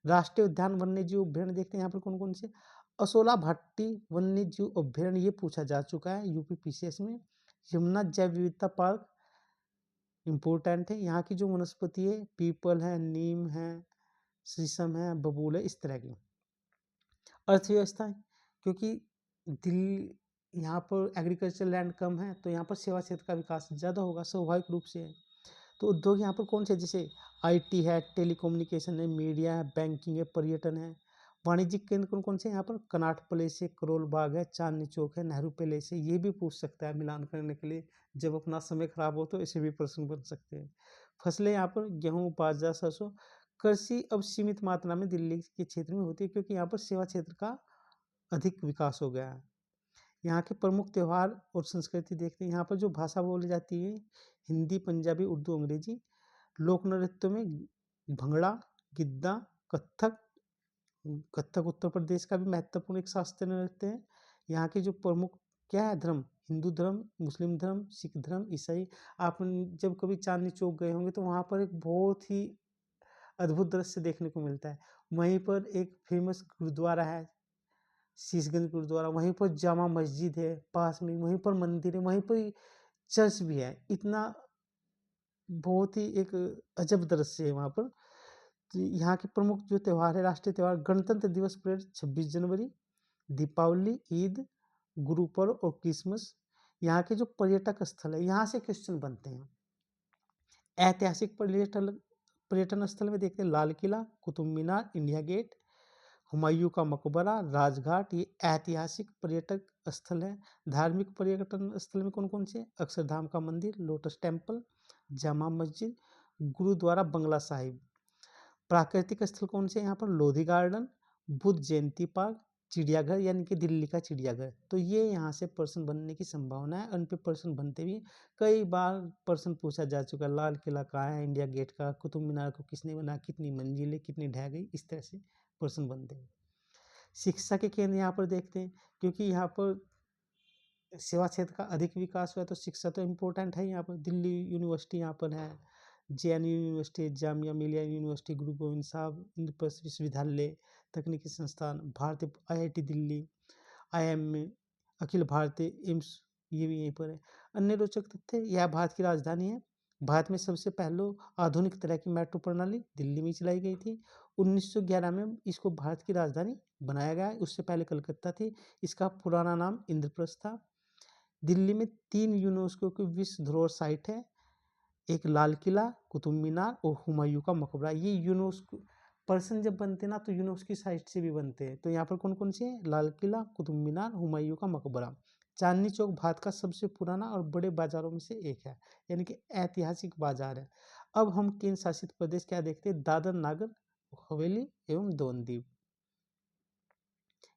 राष्ट्रीय उद्यान वन्य जीव अभ्यारण्य देखते हैं यहाँ पर कौन कौन से। असोला भाटी वन्य जीव अभ्यारण्य ये पूछा जा चुका है यूपी पीसीएस में। यमुना जैव विविधता पार्क इम्पोर्टेंट है। यहाँ की जो वनस्पति है पीपल है, नीम है, शीशम है, बबूल है, इस तरह की। अर्थव्यवस्था क्योंकि दिल्ली यहाँ पर एग्रीकल्चर लैंड कम है तो यहाँ पर सेवा क्षेत्र का विकास ज़्यादा होगा, स्वाभाविक रूप से है। तो उद्योग यहाँ पर कौन से, जैसे आईटी है, टेलीकम्युनिकेशन है, मीडिया है, बैंकिंग है, पर्यटन है। वाणिज्यिक केंद्र कौन कौन से यहाँ पर? कनॉट प्लेस है, करोल बाग है, चांदनी चौक है, नेहरू पैलेस है। ये भी पूछ सकता है मिलान करने के लिए, जब अपना समय खराब हो तो ऐसे भी प्रश्न बन सकते हैं। फसलें यहाँ पर गेहूँ, बाजरा, सरसों। कृषि अब सीमित मात्रा में दिल्ली के क्षेत्र में होती है क्योंकि यहाँ पर सेवा क्षेत्र का अधिक विकास हो गया है। यहाँ के प्रमुख त्यौहार और संस्कृति देखते हैं। यहाँ पर जो भाषा बोली जाती है हिंदी, पंजाबी, उर्दू, अंग्रेजी। लोक नृत्य में भंगड़ा, गिद्दा, कथक। कथक उत्तर प्रदेश का भी महत्वपूर्ण एक शास्त्रीय नृत्य है। यहाँ के जो प्रमुख क्या है धर्म, हिंदू धर्म, मुस्लिम धर्म, सिख धर्म, ईसाई। आप जब कभी चांदनी चौक गए होंगे तो वहाँ पर एक बहुत ही अद्भुत दृश्य देखने को मिलता है। वहीं पर एक फेमस गुरुद्वारा है शीशगंज गुरुद्वारा, वहीं पर जामा मस्जिद है पास में, वहीं पर मंदिर है, वहीं पर चर्च भी है। इतना बहुत ही एक अजब दृश्य है वहाँ पर। तो यहाँ के प्रमुख जो त्यौहार है, राष्ट्रीय त्यौहार, गणतंत्र दिवस परेड 26 जनवरी, दीपावली, ईद, गुरु पर्व और क्रिसमस। यहाँ के जो पर्यटक स्थल है, यहाँ से क्वेश्चन बनते हैं। ऐतिहासिक पर्यटन स्थल में देखते हैं लाल किला, कुतुब मीनार, इंडिया गेट, हुमायूं का मकबरा, राजघाट, ये ऐतिहासिक पर्यटक स्थल है। धार्मिक पर्यटन स्थल में कौन कौन से? अक्षरधाम का मंदिर, लोटस टेम्पल, जामा मस्जिद, गुरुद्वारा बंगला साहिब। प्राकृतिक स्थल कौन से? यहाँ पर लोधी गार्डन, बुद्ध जयंती पार्क, चिड़ियाघर यानी कि दिल्ली का चिड़ियाघर। तो ये यहाँ से प्रश्न बनने की संभावना है। उन पे प्रश्न बनते भी कई बार प्रश्न पूछा जा चुका है। लाल किला कहाँ है, इंडिया गेट का, कुतुब मीनार को किसने बनाया, कितनी मंजिलें, कितनी ढह गई, इस तरह से प्रश्न बनते हैं। शिक्षा के केंद्र यहाँ पर देखते हैं, क्योंकि यहाँ पर सेवा क्षेत्र का अधिक विकास हुआ है, तो शिक्षा तो इम्पोर्टेंट है। यहाँ पर दिल्ली यूनिवर्सिटी यहाँ पर है, JNU university, Jamia Millia university, गुरु गोविंद साहब इंद्रप्रस्थ विश्वविद्यालय, तकनीकी संस्थान, भारतीय IIT Delhi, IIM, Akhil Bharatiya AIIMS, ये भी यहीं पर है। अन्य रोचक तथ्य, यह भारत की राजधानी है। भारत में सबसे पहले आधुनिक तरह की मेट्रो प्रणाली दिल्ली में चलाई गई थी। 1911 में इसको भारत की राजधानी बनाया गया। उससे पहले कलकत्ता थी। इसका पुराना नाम इंद्रप्रस्थ था। दिल्ली में 3 यूनेस्को की विश्व धरोहर साइट है, एक लाल किला, कुतुब मीनार और हुमायूं का मकबरा। ये यूनेस्को पर्सन जब बनते ना तो यूनेस्को की साइट से भी बनते हैं। तो यहाँ पर कौन कौन से हैं? लाल किला, कुतुब मीनार, हुमायूं का मकबरा। चांदनी चौक भारत का सबसे पुराना और बड़े बाजारों में से एक है, यानी कि ऐतिहासिक बाजार है। अब हम केंद्र शासित प्रदेश क्या देखते हैं? दादर नागर हवेली एवं दमन दीव।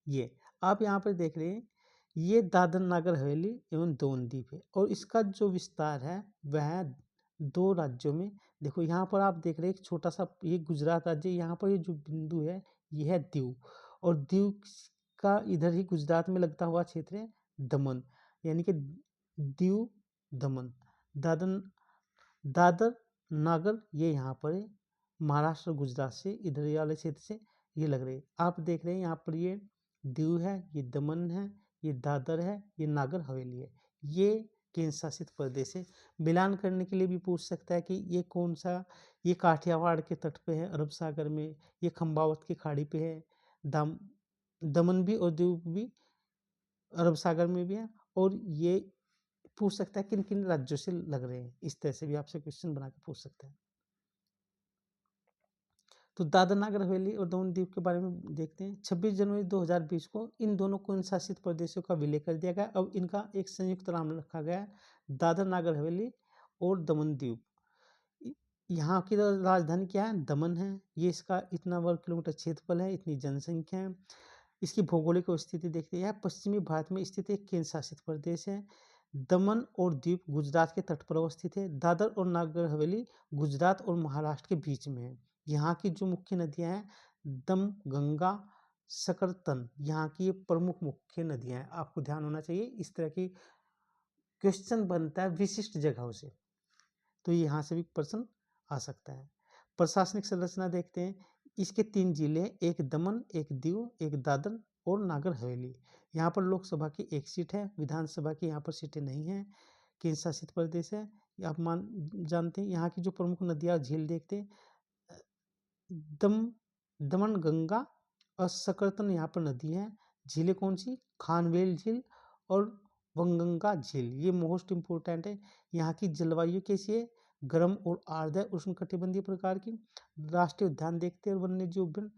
ये आप यहाँ पर देख रहे हैं, ये दादर नागर हवेली एवं दमन दीव है, और इसका जो विस्तार है वह 2 राज्यों में। देखो यहाँ पर आप देख रहे हैं एक छोटा सा, ये गुजरात राज्य, यहाँ पर ये जो बिंदु है ये है दीव, और दीव का इधर ही गुजरात में लगता हुआ क्षेत्र है दमन, यानी कि दीव दमन। दादर दादर नागर ये यहाँ पर है, महाराष्ट्र गुजरात से इधर वाले क्षेत्र से ये लग रहे हैं। आप देख रहे हैं यहाँ पर ये दीव है, ये दमन है, ये दादर है, ये नागर हवेली है। ये केंद्र शासित प्रदेश है। मिलान करने के लिए भी पूछ सकता है कि ये कौन सा, ये काठियावाड़ के तट पे है अरब सागर में, ये खंबावत की खाड़ी पे है, दमन भी और दीव भी अरब सागर में भी है, और ये पूछ सकता है किन किन राज्यों से लग रहे हैं। इस तरह से भी आपसे क्वेश्चन बना के पूछ सकता है। तो दादर नागर हवेली और दमन दीव के बारे में देखते हैं। 26 जनवरी 2020 को इन दोनों केंद्र शासित प्रदेशों का विलय कर दिया गया। अब इनका एक संयुक्त नाम रखा गया है, दादर नागर हवेली और दमन दीव। यहाँ की राजधानी क्या है? दमन है। ये इसका इतना वर्ग किलोमीटर क्षेत्रफल है, इतनी जनसंख्या है। इसकी भौगोलिक स्थिति देखते हैं, पश्चिमी भारत में स्थित एक केंद्र शासित प्रदेश है। दमन और दीव गुजरात के तट पर अवस्थित है। दादर और नागर हवेली गुजरात और महाराष्ट्र के बीच में है। यहाँ की जो मुख्य नदियाँ हैं, दम, गंगा, सकरतन, यहाँ की ये प्रमुख मुख्य नदियाँ हैं। आपको ध्यान होना चाहिए, इस तरह की क्वेश्चन बनता है विशिष्ट जगहों से, तो यहाँ से भी प्रश्न आ सकता है। प्रशासनिक संरचना देखते हैं, इसके 3 जिले, एक दमन, एक दीव, एक दादर और नागर हवेली। यहाँ पर लोकसभा की 1 सीट है, विधानसभा की यहाँ पर सीटें नहीं हैं। केंद्र शासित प्रदेश है, आप जानते हैं। यहाँ की जो प्रमुख नदियाँ झील देखते हैं, दमन गंगा और सकरतन यहाँ पर नदी है। झीलें कौन सी? खानवेल झील और वंगंगा झील, ये मोस्ट इम्पोर्टेंट है। यहाँ की जलवायु कैसी है? गर्म और आर्द्र उष्णकटिबंधीय प्रकार की। राष्ट्रीय उद्यान देखते हैं, वन्य जीव उद्यान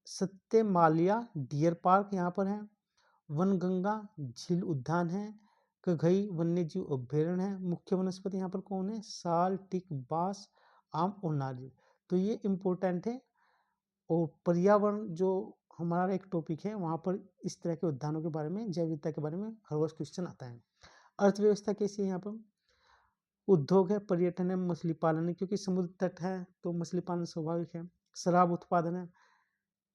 सत्यमालिया डियर पार्क यहाँ पर है। वनगंगा झील उद्यान है। कघई वन्य जीव अभ्यारण्य है। मुख्य वनस्पति यहाँ पर कौन है? साल, टीक, बांस, आम और नारियल। तो ये इम्पोर्टेंट है। और पर्यावरण जो हमारा एक टॉपिक है, वहाँ पर इस तरह के उद्यानों के बारे में, जैव विविधता के बारे में हर रोज क्वेश्चन आता है। अर्थव्यवस्था कैसी है यहाँ पर? उद्योग है, पर्यटन है, मछली पालन है, क्योंकि समुद्र तट है तो मछली पालन स्वाभाविक है। शराब उत्पादन है,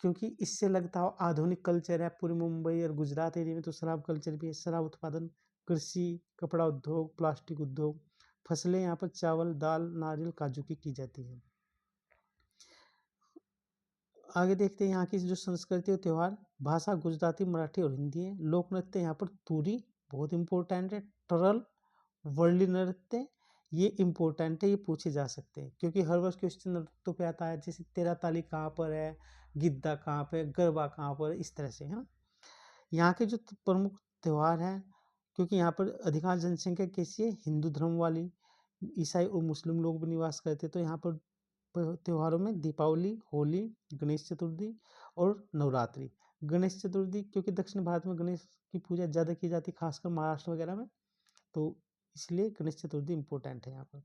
क्योंकि इससे लगता हो आधुनिक कल्चर है पूरी मुंबई और गुजरात एरिया में, तो शराब कल्चर भी है। शराब उत्पादन, कृषि, कपड़ा उद्योग, प्लास्टिक उद्योग। फसलें यहाँ पर चावल, दाल, नारियल, काजू की जाती है। आगे देखते हैं यहाँ की जो संस्कृति और त्यौहार। भाषा गुजराती, मराठी और हिंदी है। लोक नृत्य यहाँ पर तूरी बहुत इंपॉर्टेंट है। टरल, वर्ली नृत्य ये इंपॉर्टेंट है, ये पूछे जा सकते हैं क्योंकि हर वर्ष क्वेश्चन नृत्यों पे आता है, जैसे तेरा ताली कहाँ पर है, गिद्दा कहाँ पे, गरबा कहाँ पर, इस तरह से है ना। यहाँ के जो प्रमुख त्यौहार हैं, क्योंकि यहाँ पर अधिकांश जनसंख्या कैसी है, हिंदू धर्म वाली, ईसाई और मुस्लिम लोग भी निवास करते, तो यहाँ पर त्योहारों में दीपावली, होली, गणेश चतुर्थी और नवरात्रि। गणेश चतुर्थी क्योंकि दक्षिण भारत में गणेश की पूजा ज़्यादा की जाती है, खासकर महाराष्ट्र वगैरह में, तो इसलिए गणेश चतुर्थी इंपॉर्टेंट है यहाँ पर।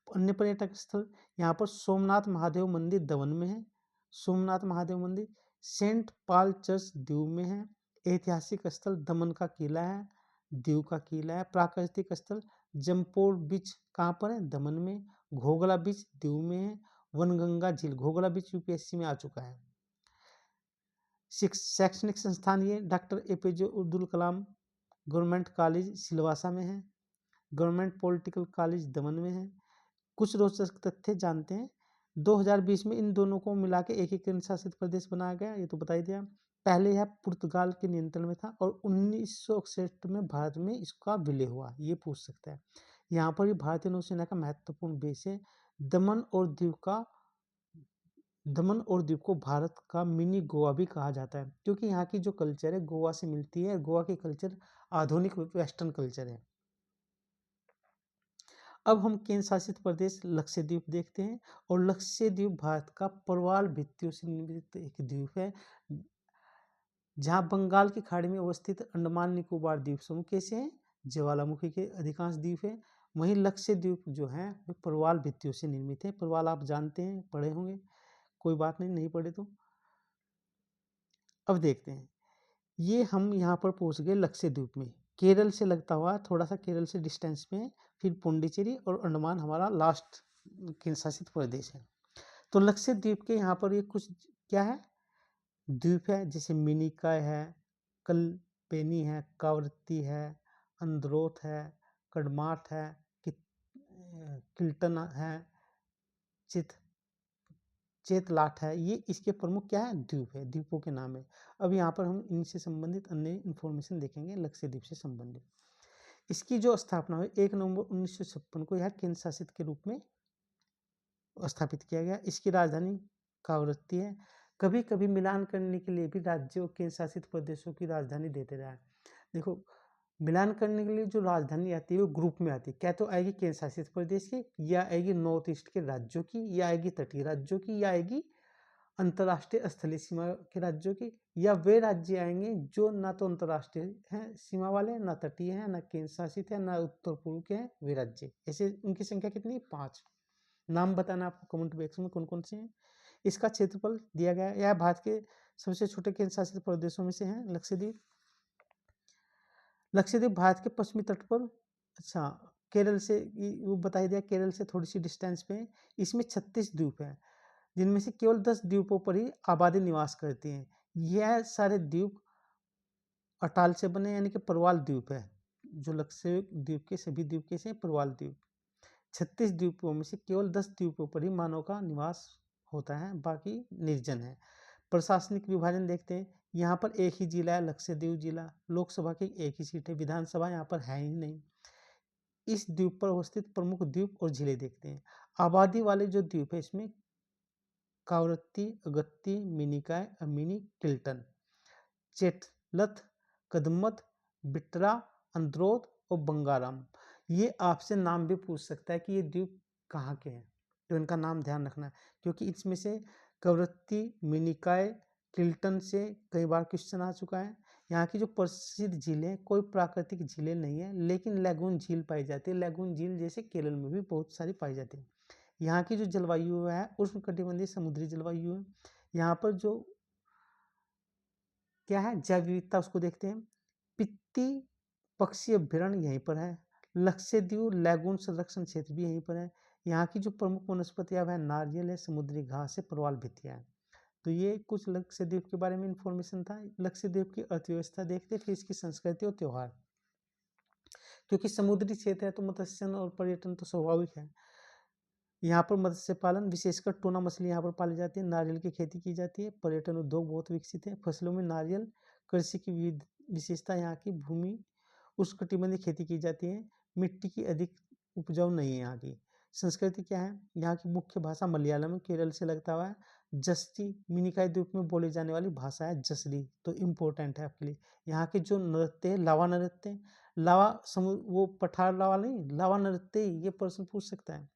अन्य पर्यटक स्थल यहाँ पर सोमनाथ महादेव मंदिर दमन में है। सोमनाथ महादेव मंदिर सेंट पॉल चर्च दीव में है। ऐतिहासिक स्थल दमन का किला है, दीव का किला है। प्राकृतिक स्थल जमपोर बीच कहाँ पर है, दमन में। घोगला बीच दीव में है। वनगंगा झील, घोगला बीच यूपीएससी में आ चुका है। शैक्षणिक संस्थान ये doctor APJ Abdul Kalam government college Silvassa में है। गवर्नमेंट पॉलिटिकल कॉलेज दमन में है। कुछ रोचक तथ्य जानते हैं। 2020 में इन दोनों को मिला के एक केंद्र शासित प्रदेश बनाया गया, ये तो बता ही दिया। पहले यह पुर्तगाल के नियंत्रण में था और 1961 में भारत में इसका विलय हुआ, ये पूछ सकता है। यहाँ पर ही भारतीय नौसेना का महत्वपूर्ण बेस है। दमन और दीव को भारत का मिनी गोवा भी कहा जाता है क्योंकि यहाँ की जो कल्चर है गोवा से मिलती है। गोवा की कल्चर आधुनिक वेस्टर्न कल्चर है। अब हम केंद्र शासित प्रदेश लक्षद्वीप देखते हैं, और लक्षद्वीप भारत का प्रवाल भित्तियों से निर्मित एक द्वीप है, जहाँ बंगाल की खाड़ी में अवस्थित अंडमान निकोबार द्वीप समूह कैसे हैं, ज्वालामुखी के अधिकांश द्वीप है। वहीं लक्षद्वीप जो है वो प्रवाल भित्तियों से निर्मित है। प्रवाल आप जानते हैं, पढ़े होंगे, कोई बात नहीं, नहीं पढ़े तो। अब देखते हैं, ये हम यहाँ पर पहुँच गए लक्षद्वीप में। केरल से लगता हुआ, थोड़ा सा केरल से डिस्टेंस में है, फिर पुडुचेरी और अंडमान हमारा लास्ट केंद्र शासित प्रदेश है। तो लक्षद्वीप के यहाँ पर ये कुछ क्या है, द्वीप है, जैसे मिनिकॉय है, कल्पेनी है, कावरत्ती है, अंद्रोथ है, कडमाट है, किल्टन है, चेतलाट है। ये इसके प्रमुख क्या है, द्वीप है, द्वीपों के नाम है। अब यहाँ पर हम इनसे संबंधित अन्य इंफॉर्मेशन देखेंगे लक्षद्वीप से संबंधित। इसकी जो स्थापना हुई 1 नवंबर 1956 को यह केंद्र शासित के रूप में स्थापित किया गया। इसकी राजधानी कावरत्ती है। कभी कभी मिलान करने के लिए भी राज्यों और केंद्र शासित प्रदेशों की राजधानी देते रहा है। देखो, मिलान करने के लिए जो राजधानी आती है वो ग्रुप में आती है, क्या तो आएगी केंद्र शासित प्रदेश की, या आएगी नॉर्थ ईस्ट के राज्यों की, या आएगी तटीय राज्यों की, या आएगी अंतर्राष्ट्रीय स्थलीय सीमा के राज्यों की, या वे राज्य आएंगे जो ना तो अंतर्राष्ट्रीय हैं सीमा वाले, ना तटीय हैं, ना केंद्र शासित है, ना उत्तर पूर्व के हैं वे राज्य। ऐसे उनकी संख्या कितनी है, 5। नाम बताना आपको कमेंट बॉक्स में कौन कौन से हैं। इसका क्षेत्रफल दिया गया है। यह भारत के सबसे छोटे केंद्र शासित प्रदेशों में से है लक्षद्वीप। लक्षद्वीप भारत के पश्चिमी तट पर, अच्छा, केरल से वो बता ही दिया, केरल से थोड़ी सी डिस्टेंस पे है। इसमें 36 द्वीप हैं, जिनमें से केवल 10 द्वीपों पर ही आबादी निवास करती है। यह सारे द्वीप अटाल से बने, यानी कि प्रवाल द्वीप है। जो लक्षद्वीप के सभी द्वीप कैसे प्रवाल द्वीप। 36 द्वीपों में से केवल 10 द्वीपों पर ही मानव का निवास होता है, बाकी निर्जन है। प्रशासनिक विभाजन देखते हैं, यहाँ पर एक ही जिला है, लक्षद्वीप जिला। लोकसभा की एक ही सीट है, विधानसभा यहाँ पर है ही नहीं। इस द्वीप पर अवस्थित प्रमुख द्वीप और झीलें देखते हैं। आबादी वाले जो द्वीप है इसमें कावरत्ती, अगत्ती, मिनिकॉय, अमिनी, किल्टन, चेटलथ, कदमत, बिट्रा, अंद्रोथ और बंगाराम। ये आपसे नाम भी पूछ सकता है कि ये द्वीप कहाँ के हैं, तो इनका नाम ध्यान रखना है, क्योंकि इसमें से कवरत्ती, मिनिकॉय, किल्टन से कई बार क्वेश्चन आ चुका है। यहाँ की जो प्रसिद्ध झीलें, कोई प्राकृतिक झीलें नहीं है, लेकिन लैगून झील पाई जाती है। लैगून झील जैसे केरल में भी बहुत सारी पाई जाती है। यहाँ की जो जलवायु है उष्णकटिबंधीय समुद्री जलवायु है। यहाँ पर जो क्या है, जैव विविधता, उसको देखते हैं। पित्ती पक्षी अभ्यारण्य यहीं पर है। लक्षद्वीप लैगून संरक्षण क्षेत्र भी यहीं पर है। यहाँ की जो प्रमुख वनस्पतियां वह नारियल है, समुद्री घास है, प्रवाल भित्तियां है। तो ये कुछ लक्षद्वीप के बारे में इंफॉर्मेशन था। लक्षद्वीप की अर्थव्यवस्था देखते, फिर इसकी संस्कृति और त्यौहार। क्योंकि समुद्री क्षेत्र है तो मत्स्यन और पर्यटन तो स्वाभाविक है। यहाँ पर मत्स्य पालन, विशेषकर टूना मछली यहाँ पर पाली जाती है। नारियल की खेती की जाती है। पर्यटन उद्योग बहुत विकसित है। फसलों में नारियल कृषि की विशेषता, यहाँ की भूमि उष्णकटिबंधीय खेती की जाती है। मिट्टी की अधिक उपजाऊ नहीं है यहाँ की। संस्कृति क्या है, यहाँ की मुख्य भाषा मलयालम, केरल से लगता हुआ है। जस्ती मिनिकॉय द्वीप में बोली जाने वाली भाषा है जसरी, तो इम्पोर्टेंट है आपके लिए। यहाँ के जो नृत्य है, लावा नृत्य, लावा वो पठार लावा नहीं, लावा नृत्य, ये प्रश्न पूछ सकता है।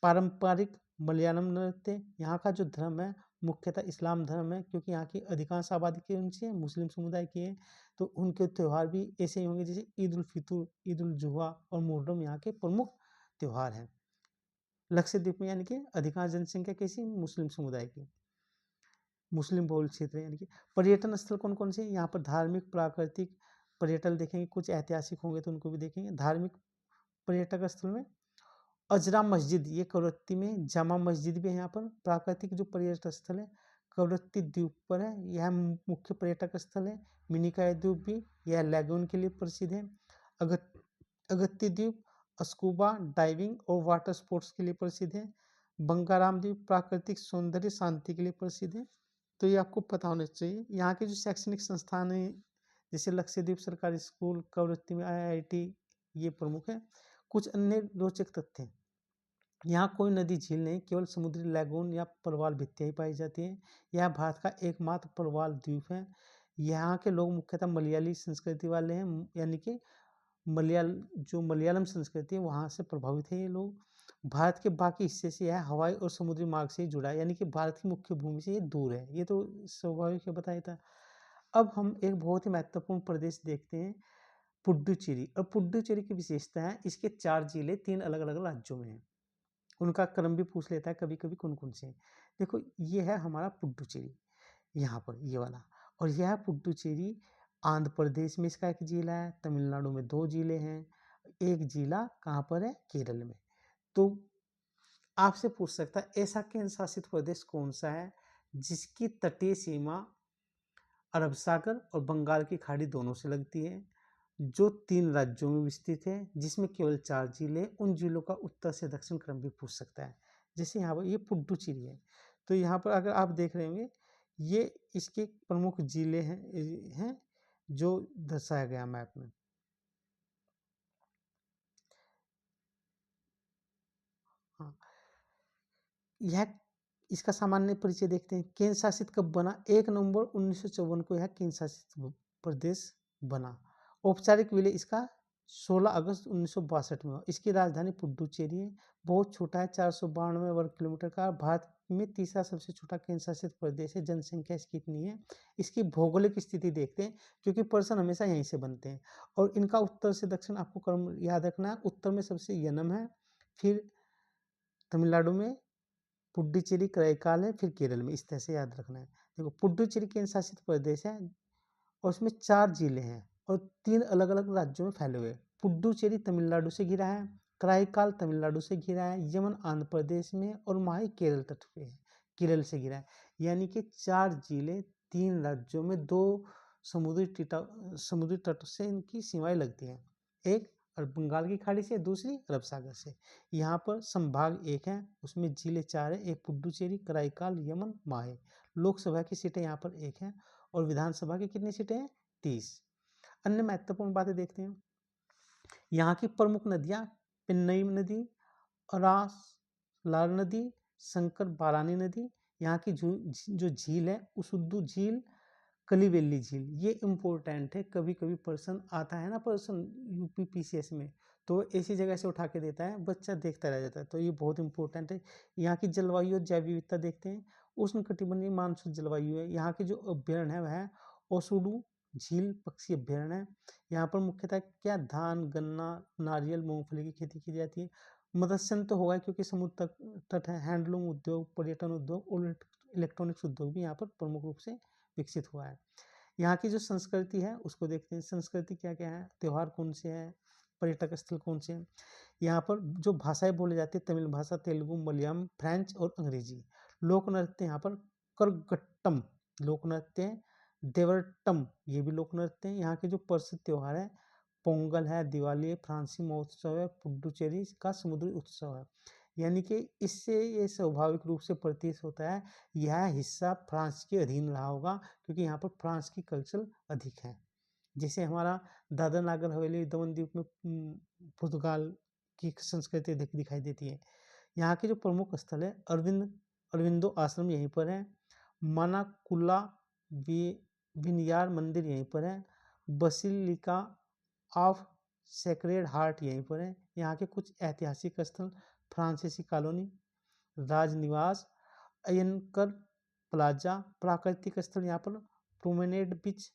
पारंपरिक मलयालम नृत्य, यहाँ का जो धर्म है मुख्यतः इस्लाम धर्म है, क्योंकि यहाँ की अधिकांश आबादी की उनसे है, मुस्लिम समुदाय की है। तो उनके त्यौहार भी ऐसे ही होंगे जैसे ईद उल फितर, ईद उल जुहा और मुहर्रम यहाँ के प्रमुख त्यौहार हैं। लक्षद्वीप में यानी कि अधिकांश जनसंख्या कैसी, मुस्लिम समुदाय की, मुस्लिम बहुल क्षेत्र है। यानी कि पर्यटन स्थल कौन कौन से, यहाँ पर धार्मिक प्राकृतिक पर्यटन देखेंगे, कुछ ऐतिहासिक होंगे तो उनको भी देखेंगे। धार्मिक पर्यटक स्थल में अजरा मस्जिद, ये कवरत्ती में, जामा मस्जिद भी है यहाँ पर। प्राकृतिक जो पर्यटक स्थल है कवरत्ती द्वीप पर है, यह मुख्य पर्यटक स्थल है। मिनिकॉय द्वीप भी, यह लैगून के लिए प्रसिद्ध है। अगत्ती द्वीप स्कूबा डाइविंग और वाटर स्पोर्ट्स के लिए प्रसिद्ध है। बंगाराम द्वीप प्राकृतिक सौंदर्य शांति के लिए प्रसिद्ध है। तो ये आपको पता होना चाहिए। यहाँ के जो शैक्षणिक संस्थान है जैसे लक्षद्वीप सरकारी स्कूल, कवरत्ती में IIT, ये प्रमुख है। कुछ अन्य रोचक तथ्य, यहाँ कोई नदी झील नहीं, केवल समुद्री लैगून या प्रवाल भित्तियाँ ही पाई जाती हैं। यह भारत का एकमात्र प्रवाल द्वीप है। यहाँ के लोग मुख्यतः मलयाली संस्कृति वाले हैं, यानी कि मलयालम संस्कृति है वहाँ से प्रभावित है ये लोग। भारत के बाकी हिस्से से यह हवाई और समुद्री मार्ग से ही जुड़ा है, यानी कि भारत की मुख्य भूमि से ये दूर है, ये तो स्वाभाविक है, बताया था। अब हम एक बहुत ही महत्वपूर्ण प्रदेश देखते हैं, पुडुचेरी। और पुडुचेरी की विशेषता है, इसके 4 जिले 3 अलग अलग राज्यों में हैं। उनका क्रम भी पूछ लेता है कभी कभी कौन कौन से हैं। देखो ये है हमारा पुडुचेरी, यहाँ पर ये वाला। और यह पुडुचेरी आंध्र प्रदेश में इसका एक जिला है, तमिलनाडु में 2 जिले हैं, एक जिला कहाँ पर है, केरल में। तो आपसे पूछ सकता है ऐसा केंद्र शासित प्रदेश कौन सा है जिसकी तटीय सीमा अरब सागर और बंगाल की खाड़ी दोनों से लगती है, जो 3 राज्यों में विस्तृत है, जिसमें केवल 4 जिले। उन जिलों का उत्तर से दक्षिण क्रम भी पूछ सकता है। जैसे यहाँ पर ये पुडुचेरी है, तो यहाँ पर अगर आप देख रहे होंगे ये इसके प्रमुख जिले हैं जो दर्शाया गया मैप में। हाँ, यह इसका सामान्य परिचय देखते हैं। केंद्र शासित कब बना, 1 नवंबर 1954 को यह केंद्र शासित प्रदेश बना। औपचारिक विलय इसका 16 अगस्त 1962 में हुआ। इसकी राजधानी पुडुचेरी है। बहुत छोटा है, 492 वर्ग किलोमीटर का। भारत में तीसरा सबसे छोटा केंद्र शासित प्रदेश है, जनसंख्या इसकी इतनी है। इसकी भौगोलिक स्थिति देखते हैं, क्योंकि प्रश्न हमेशा यहीं से बनते हैं। और इनका उत्तर से दक्षिण आपको क्रम याद रखना है। उत्तर में सबसे यनम है, फिर तमिलनाडु में पुडुचेरी, कराईकाल है, फिर केरल में, इस तरह से याद रखना है। देखो पुडुचेरी केंद्र शासित प्रदेश है और उसमें 4 जिले हैं और 3 अलग अलग राज्यों में फैले हुए। पुडुचेरी तमिलनाडु से घिरा है, कराईकाल तमिलनाडु से घिरा है, यमन आंध्र प्रदेश में और माही केरल तट पे है, केरल से घिरा है। यानी कि 4 जिले 3 राज्यों में, 2 समुद्री तट से इनकी सीमाएं लगती हैं, एक और बंगाल की खाड़ी से, दूसरी अरब सागर से। यहाँ पर संभाग 1 है, उसमें जिले 4 है, एक पुडुचेरी, कराईकाल, यमन, माहे। लोकसभा की सीटें यहाँ पर 1 है और विधानसभा की कितनी सीटें हैं, 30। अन्य महत्वपूर्ण बातें देखते हैं। यहाँ की प्रमुख नदियाँ पिन्नई नदी, अरास लाल नदी, शंकर बारानी नदी। यहाँ की जो झील है उसुद्दू झील, कलिवेली झील, ये इम्पोर्टेंट है। कभी कभी प्रश्न आता है ना, प्रश्न UPPCS में, तो ऐसी जगह से उठा के देता है, बच्चा देखता रह जाता है, तो ये बहुत इंपॉर्टेंट है। यहाँ की जलवायु और जैव विविधता देखते हैं। उष्ण कटिबंधीय मानसून जलवायु है। यहाँ की जो अभ्यारण्य है वह ओसुडू झील पक्षी अभ्यारण्य है। यहाँ पर मुख्यतः क्या, धान, गन्ना, नारियल, मूंगफली की खेती की जाती है। मत्स्य तो होगा क्योंकि समुद्र तट है। हैंडलूम उद्योग, पर्यटन उद्योग और इलेक्ट्रॉनिक्स उद्योग भी यहाँ पर प्रमुख रूप से विकसित हुआ है। यहाँ की जो संस्कृति है उसको देखते हैं। संस्कृति क्या क्या है, त्यौहार कौन से हैं, पर्यटक स्थल कौन से हैं। यहाँ पर जो भाषाएं बोली जाती है, तमिल भाषा, तेलुगु, मलयालम, फ्रेंच और अंग्रेजी। लोक नृत्य यहाँ पर करगट्टम लोक नृत्य है, देवरटम ये भी लोक नृत्य है। यहाँ के जो प्रसिद्ध त्यौहार है, पोंगल है, दिवाली है, फ्रांसी महोत्सव है, पुडुचेरी का समुद्री उत्सव है। यानी कि इससे ये स्वाभाविक रूप से प्रतीत होता है यह हिस्सा फ्रांस के अधीन रहा होगा, क्योंकि यहाँ पर फ्रांस की कल्चर अधिक है। जैसे हमारा दादर नागर हवेली दमन द्वीप में पुर्तगाल की संस्कृति दिखाई देती है। यहाँ के जो प्रमुख स्थल है अरविंदो आश्रम यहीं पर है, मानाकुल्ला विनयार मंदिर यहीं पर है, बसिलिका ऑफ सेक्रेड हार्ट यहीं पर है। यहाँ के कुछ ऐतिहासिक स्थल फ्रांसीसी कॉलोनी, राजनिवास, अयनकर प्लाजा, प्राकृतिक स्थल यहाँ पर promenade beach,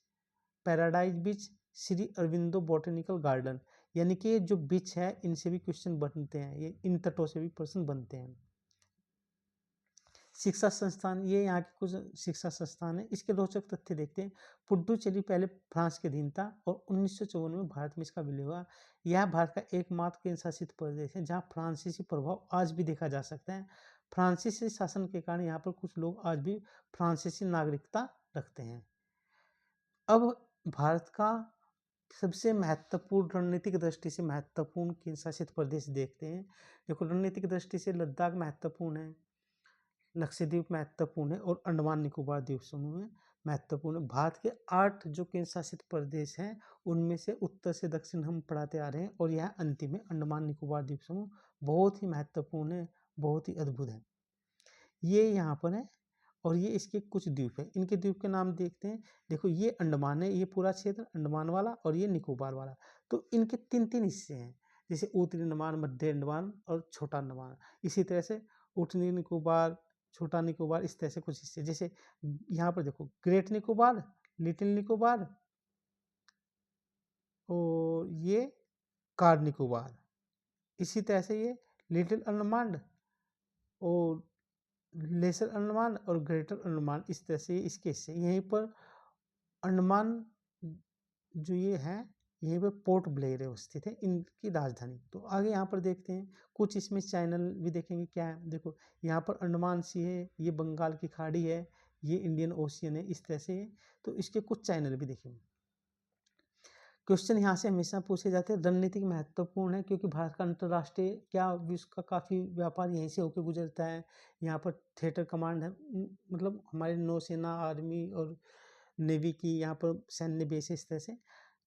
paradise beach, Shri Aurobindo botanical garden. यानी कि जो बीच है इनसे भी क्वेश्चन बनते हैं, ये इन तटों से भी प्रश्न बनते हैं। शिक्षा संस्थान, ये यहाँ के कुछ शिक्षा संस्थान है। इसके रोचक तथ्य देखते हैं। पुडुचेरी पहले फ्रांस के अधीन था और 1954 में भारत में इसका विलय हुआ। यह भारत का एकमात्र केंद्र शासित प्रदेश है जहाँ फ्रांसीसी प्रभाव आज भी देखा जा सकता है। फ्रांसीसी शासन के कारण यहाँ पर कुछ लोग आज भी फ्रांसीसी नागरिकता रखते हैं। अब भारत का सबसे महत्वपूर्ण रणनीतिक दृष्टि से महत्वपूर्ण केंद्र शासित प्रदेश देखते हैं। देखो, रणनीतिक दृष्टि से लद्दाख महत्वपूर्ण है, लक्षद्वीप महत्वपूर्ण है और अंडमान निकोबार द्वीप समूह में महत्वपूर्ण है। भारत के 8 जो केंद्र शासित प्रदेश हैं उनमें से उत्तर से दक्षिण हम पढ़ाते आ रहे हैं और यह अंतिम है अंडमान निकोबार द्वीप समूह। बहुत ही महत्वपूर्ण है, बहुत ही अद्भुत है। ये यहाँ पर है और ये इसके कुछ द्वीप है। इनके द्वीप के नाम देखते हैं। देखो, ये अंडमान है, ये पूरा क्षेत्र अंडमान वाला, और ये निकोबार वाला। तो इनके 3-3 हिस्से हैं, जैसे उत्तरी अंडमान, मध्य अंडमान और छोटा अंडमान। इसी तरह से उत्तरी निकोबार, छोटा निकोबार, इस तरह से कुछ हिस्से। जैसे यहाँ पर देखो, ग्रेट निकोबार, लिटिल निकोबार और ये कार निकोबार। इसी तरह से ये लिटिल अंडमान और लेसर अंडमान और ग्रेटर अंडमान, इस तरह से इसके हिस्से। यहीं पर अंडमान जो ये है, यहीं पर पोर्ट ब्लेयर है स्थित है, इनकी राजधानी। तो आगे यहाँ पर देखते हैं कुछ इसमें चैनल भी देखेंगे क्या है। देखो, यहाँ पर अंडमान सी है, ये बंगाल की खाड़ी है, ये इंडियन ओशियन है, इस तरह से। तो इसके कुछ चैनल भी देखेंगे। क्वेश्चन यहाँ से हमेशा पूछे जाते हैं। रणनीतिक महत्वपूर्ण है क्योंकि भारत का अंतर्राष्ट्रीय क्या विश्व का काफ़ी व्यापार यहीं से होकर गुजरता है। यहाँ पर थिएटर कमांड है, मतलब हमारी नौसेना, आर्मी और नेवी की यहाँ पर सैन्य बेस है, इस तरह से।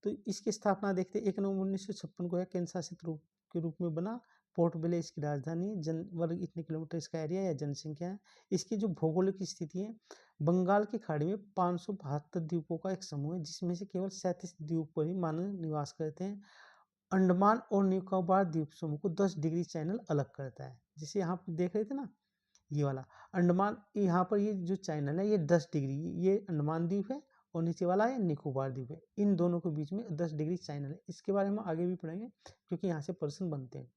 तो इसकी स्थापना देखते हैं 1 नवंबर 1956 को है, केंद्र शासित रूप के रूप में बना। पोर्ट ब्लेयर इसकी राजधानी, जन वर्ग इतने किलोमीटर इसका एरिया या जनसंख्या है। इसकी जो भौगोलिक स्थिति है, बंगाल की खाड़ी में 572 द्वीपों का एक समूह है, जिसमें से केवल 37 द्वीप पर ही मानव निवास करते हैं। अंडमान और निकोबार द्वीप समूह को 10 डिग्री चैनल अलग करता है। जैसे यहाँ पर देख रहे थे ना, ये वाला अंडमान, यहाँ पर ये जो चैनल है ये 10 डिग्री, ये अंडमान द्वीप है और नीचे वाला है निकोबार द्वीप है। इन दोनों के बीच में 10 डिग्री चैनल है। इसके बारे में आगे भी पढ़ेंगे क्योंकि यहाँ से प्रश्न बनते हैं।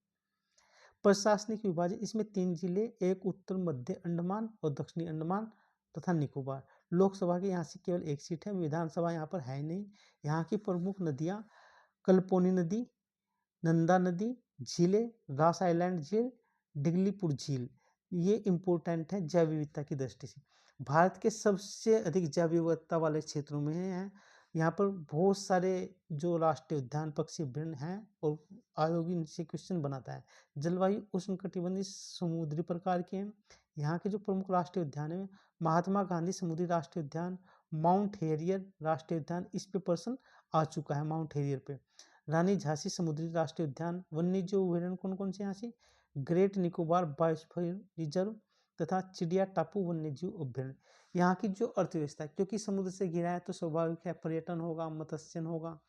प्रशासनिक विभाजन, इसमें 3 जिले, एक उत्तर मध्य अंडमान और दक्षिणी अंडमान तथा निकोबार। लोकसभा की यहाँ से केवल 1 सीट है, विधानसभा यहाँ पर है नहीं। यहाँ की प्रमुख नदियाँ कल्पोनी नदी, नंदा नदी, झीलें रास आइलैंड झील, डिगलीपुर झील। ये इम्पोर्टेंट है जैव विविधता की दृष्टि से। भारत के सबसे अधिक जैव विविधता वाले क्षेत्रों में है। यहाँ पर बहुत सारे जो राष्ट्रीय उद्यान, पक्षी अभयारण्य हैं और आयोग इनसे क्वेश्चन बनाता है। जलवायु उष्णकटिबंधीय समुद्री प्रकार के हैं। यहाँ के जो प्रमुख राष्ट्रीय उद्यान है, महात्मा गांधी समुद्री राष्ट्रीय उद्यान, माउंट हेरियर राष्ट्रीय उद्यान, इस पे प्रश्न आ चुका है माउंट हेरियर पे। रानी झांसी समुद्री राष्ट्रीय उद्यान। वन्यजीव अभयारण्य कौन कौन से यहाँ से, ग्रेट निकोबार बायोस्फीयर रिजर्व तथा चिड़िया टापू वन्यजीव अभयारण्य। यहाँ की जो अर्थव्यवस्था है, क्योंकि समुद्र से घिरा है तो स्वाभाविक है पर्यटन होगा, मत्स्यन होगा,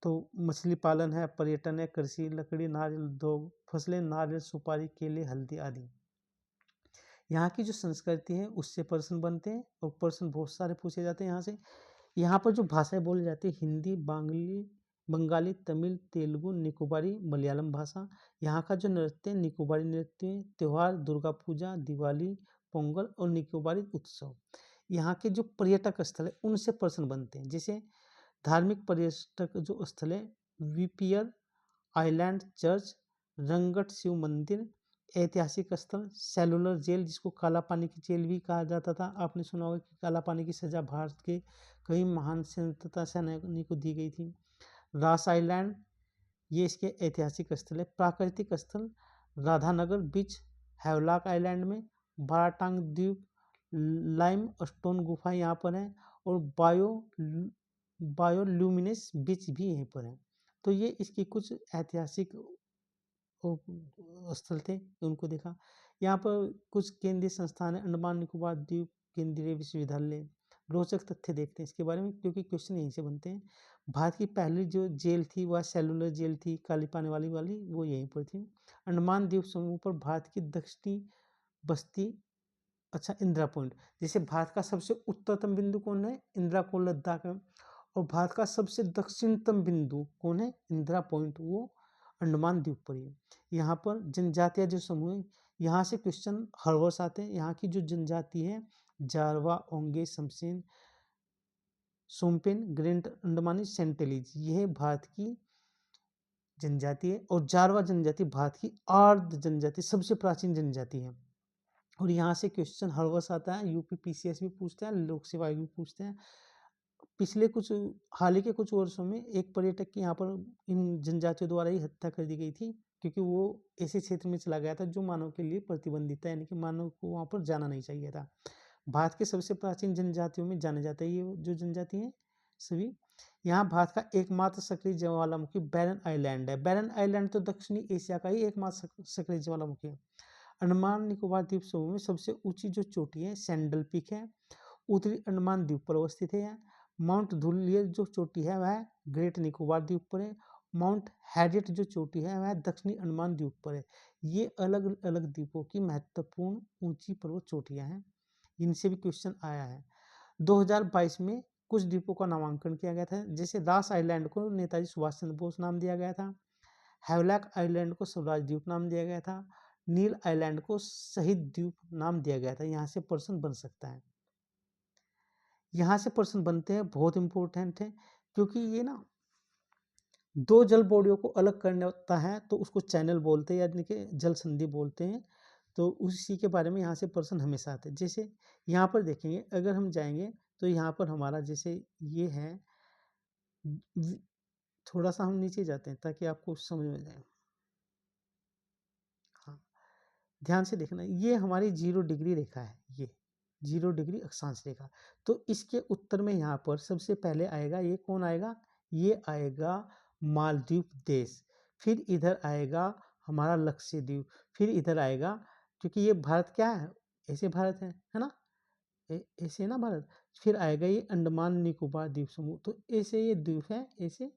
तो मछली पालन है, पर्यटन है, कृषि, लकड़ी, नारियल उद्योग, फसलें, नारियल, सुपारी, केले, हल्दी आदि। यहाँ की जो संस्कृति है उससे प्रश्न बनते हैं और प्रश्न बहुत सारे पूछे जाते हैं यहाँ से। यहाँ पर जो भाषाएं बोली जाती है, हिंदी, बंगाली, तमिल, तेलुगु, निकोबारी, मलयालम भाषा। यहाँ का जो नृत्य, निकोबारी नृत्य, त्यौहार, दुर्गा पूजा, दिवाली, पोंगल और निकोबारी उत्सव। यहाँ के जो पर्यटक स्थल है उनसे प्रश्न बनते हैं। जैसे धार्मिक पर्यटक जो स्थल है, विपियर आइलैंड चर्च, रंगट शिव मंदिर। ऐतिहासिक स्थल, सेलुलर जेल, जिसको काला पानी की जेल भी कहा जाता था। आपने सुना होगा कि काला पानी की सजा भारत के कई महान स्वतंत्रता सेनानियों को दी गई थी। रास आइलैंड, ये इसके ऐतिहासिक स्थल है। प्राकृतिक स्थल, राधानगर बीच हैवलॉक आइलैंड में, बाराटांग द्वीप, लाइम स्टोन गुफा यहाँ पर है, और बायोल्यूमिनेस बीच भी यहीं पर है। तो ये इसकी कुछ ऐतिहासिक स्थल थे, उनको देखा। यहाँ पर कुछ केंद्रीय संस्थान है, अंडमान निकोबार द्वीप केंद्रीय विश्वविद्यालय। रोचक तथ्य देखते हैं इसके बारे में, क्योंकि क्वेश्चन यहीं से बनते हैं। भारत की पहली जो जेल थी वह सेलुलर जेल थी, काली पानी वाली वो यहीं पर थी। अंडमान द्वीप समूह पर भारत की दक्षिणी बस्ती, अच्छा इंदिरा पॉइंट, जैसे भारत का सबसे उत्तरतम बिंदु कौन है, इंदिरा को लद्दाख है, और भारत का सबसे दक्षिणतम बिंदु कौन है, इंदिरा पॉइंट, वो अंडमान द्वीप पर ही है। यहाँ पर जनजातीय जो समूह है, यहाँ से क्वेश्चन हर वर्ष आते हैं। यहाँ की जो जनजाति है, जारवा, ओंगे, शमसेन, सोमपेन, ग्रेट अंडमानी, सेंटेलिज, यह भारत की जनजाति है। और जारवा जनजाति भारत की आर्द्र जनजाति, सबसे प्राचीन जनजाति है। और यहाँ से क्वेश्चन हर वर्ष आता है, यूपी पीसीएस भी पूछते हैं, लोक सेवा आयोग भी पूछते हैं। पिछले कुछ हाल ही के कुछ वर्षों में एक पर्यटक की यहाँ पर इन जनजातियों द्वारा ही हत्या कर दी गई थी, क्योंकि वो ऐसे क्षेत्र में चला गया था जो मानव के लिए प्रतिबंधित है, यानी कि मानव को वहाँ पर जाना नहीं चाहिए था। भारत के सबसे प्राचीन जनजातियों में जाने जाता है ये जो जनजाति है सभी। यहाँ भारत का एकमात्र सक्रिय ज्वालामुखी बैरन आइलैंड है। बैरन आइलैंड तो दक्षिणी एशिया का ही एकमात्र सक्रिय ज्वालामुखी है। अंडमान निकोबार द्वीप समूह में सबसे ऊंची जो चोटी है सैंडल पीक है, उत्तरी अंडमान द्वीप पर अवस्थित है। माउंट धुलियर जो चोटी है वह ग्रेट निकोबार द्वीप पर है। माउंट हैरियट जो चोटी है वह दक्षिणी अंडमान द्वीप पर है। ये अलग अलग द्वीपों की महत्वपूर्ण ऊंची पर्वत चोटियां हैं, इनसे भी क्वेश्चन आया है। 2022 में कुछ द्वीपों का नामांकन किया गया था, जैसे रास आइलैंड को नेताजी सुभाष चंद्र बोस नाम दिया गया था, हैवलॉक आइलैंड को स्वराज द्वीप नाम दिया गया था, नील आइलैंड को शहीद द्वीप नाम दिया गया था। यहाँ से प्रश्न बन सकता है, यहाँ से प्रश्न बनते हैं, बहुत इंपॉर्टेंट है, क्योंकि ये ना दो जल बॉडियों को अलग करना होता है तो उसको चैनल बोलते हैं, यानी कि जल संधि बोलते हैं। तो उसी के बारे में यहाँ से प्रश्न हमेशा आते हैं। जैसे यहाँ पर देखेंगे, अगर हम जाएंगे तो यहाँ पर हमारा जैसे ये है, थोड़ा सा हम नीचे जाते हैं ताकि आपको समझ में जाए। हाँ, ध्यान से देखना, ये हमारी 0 डिग्री रेखा है, ये 0 डिग्री अक्षांश रेखा। तो इसके उत्तर में यहाँ पर सबसे पहले आएगा, ये कौन आएगा, ये आएगा मालदीव देश, फिर इधर आएगा हमारा लक्षद्वीप, फिर इधर आएगा, क्योंकि ये भारत क्या है, ऐसे भारत है ना, ऐसे ना भारत, फिर आएगा ये अंडमान निकोबार द्वीप समूह, तो ऐसे ये द्वीप है ऐसे,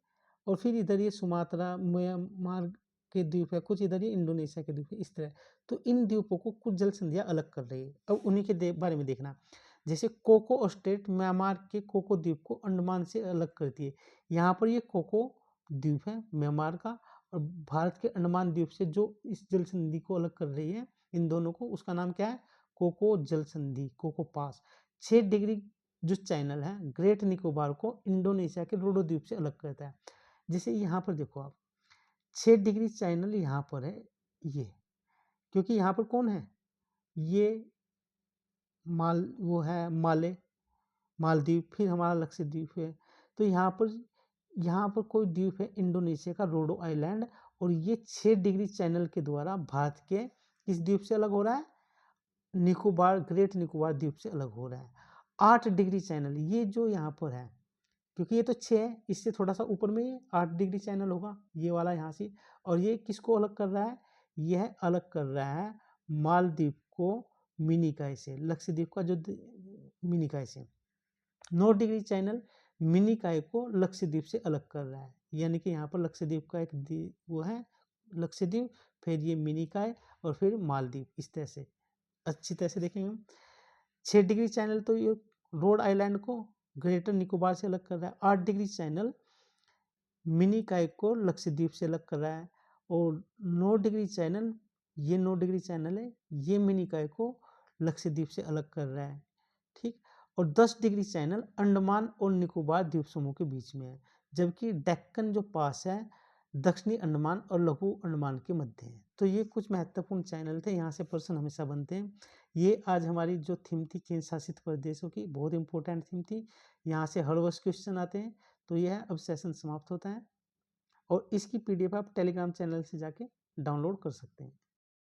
और फिर इधर ये सुमात्रा, म्यांमार के द्वीप है कुछ, इधर ये इंडोनेशिया के द्वीप है, इस तरह। तो इन द्वीपों को कुछ जल संधियां अलग कर रही है। अब उन्हीं के बारे में देखना, जैसे कोको स्टेट म्यांमार के कोको द्वीप को अंडमान से अलग करती है। यहाँ पर ये कोको द्वीप है म्यांमार का, और भारत के अंडमान द्वीप से जो इस जल संधि को अलग कर रही है इन दोनों को, उसका नाम क्या है, कोको जल संधि, कोको पास। 6 डिग्री जो चैनल है ग्रेट निकोबार को इंडोनेशिया के रोडो द्वीप से अलग करता है। जैसे यहाँ पर देखो आप, 6 डिग्री चैनल यहाँ पर है ये, क्योंकि यहाँ पर कौन है, ये वो है मालदीव, फिर हमारा लक्षद्वीप है। तो यहाँ पर कोई द्वीप है इंडोनेशिया का रोडो आइलैंड, और ये 6 डिग्री चैनल के द्वारा भारत के किस द्वीप से अलग हो रहा है, निकोबार, ग्रेट निकोबार द्वीप से अलग हो रहा है। 8 डिग्री चैनल ये जो यहाँ पर है, क्योंकि ये तो 6 है, इससे थोड़ा सा ऊपर में 8 डिग्री चैनल होगा ये वाला यहाँ से, और ये किसको अलग कर रहा है, यह अलग कर रहा है मालदीव को मिनिकॉय से, लक्षद्वीप का जो मिनिकॉय से। 9 डिग्री चैनल मिनिकॉय को लक्षद्वीप से अलग कर रहा है, यानी कि यहाँ पर लक्षद्वीप का एक वो है लक्षद्वीप, फिर ये मिनिकॉय, और फिर मालदीव, इस तरह से अच्छी तरह से देखेंगे हम। 6 डिग्री चैनल तो ये रोड आइलैंड को ग्रेटर निकोबार से अलग कर रहा है। 8 डिग्री चैनल मिनिकॉय को लक्षद्वीप से अलग कर रहा है, और 9 डिग्री चैनल, ये 9 डिग्री चैनल है, ये मिनिकॉय को लक्षद्वीप से अलग कर रहा है, ठीक। और 10 डिग्री चैनल अंडमान और निकोबार द्वीप समूह के बीच में है, जबकि डेक्कन जो पास है दक्षिणी अंडमान और लघु अंडमान के मध्य है। तो ये कुछ महत्वपूर्ण चैनल थे, यहाँ से प्रश्न हमेशा बनते हैं। ये आज हमारी जो थीम थी केंद्र शासित प्रदेशों की, बहुत इंपॉर्टेंट थीम थी, यहाँ से हर वर्ष क्वेश्चन आते हैं। तो यह अब सेशन समाप्त होता है, और इसकी PDF आप टेलीग्राम चैनल से जाके डाउनलोड कर सकते हैं।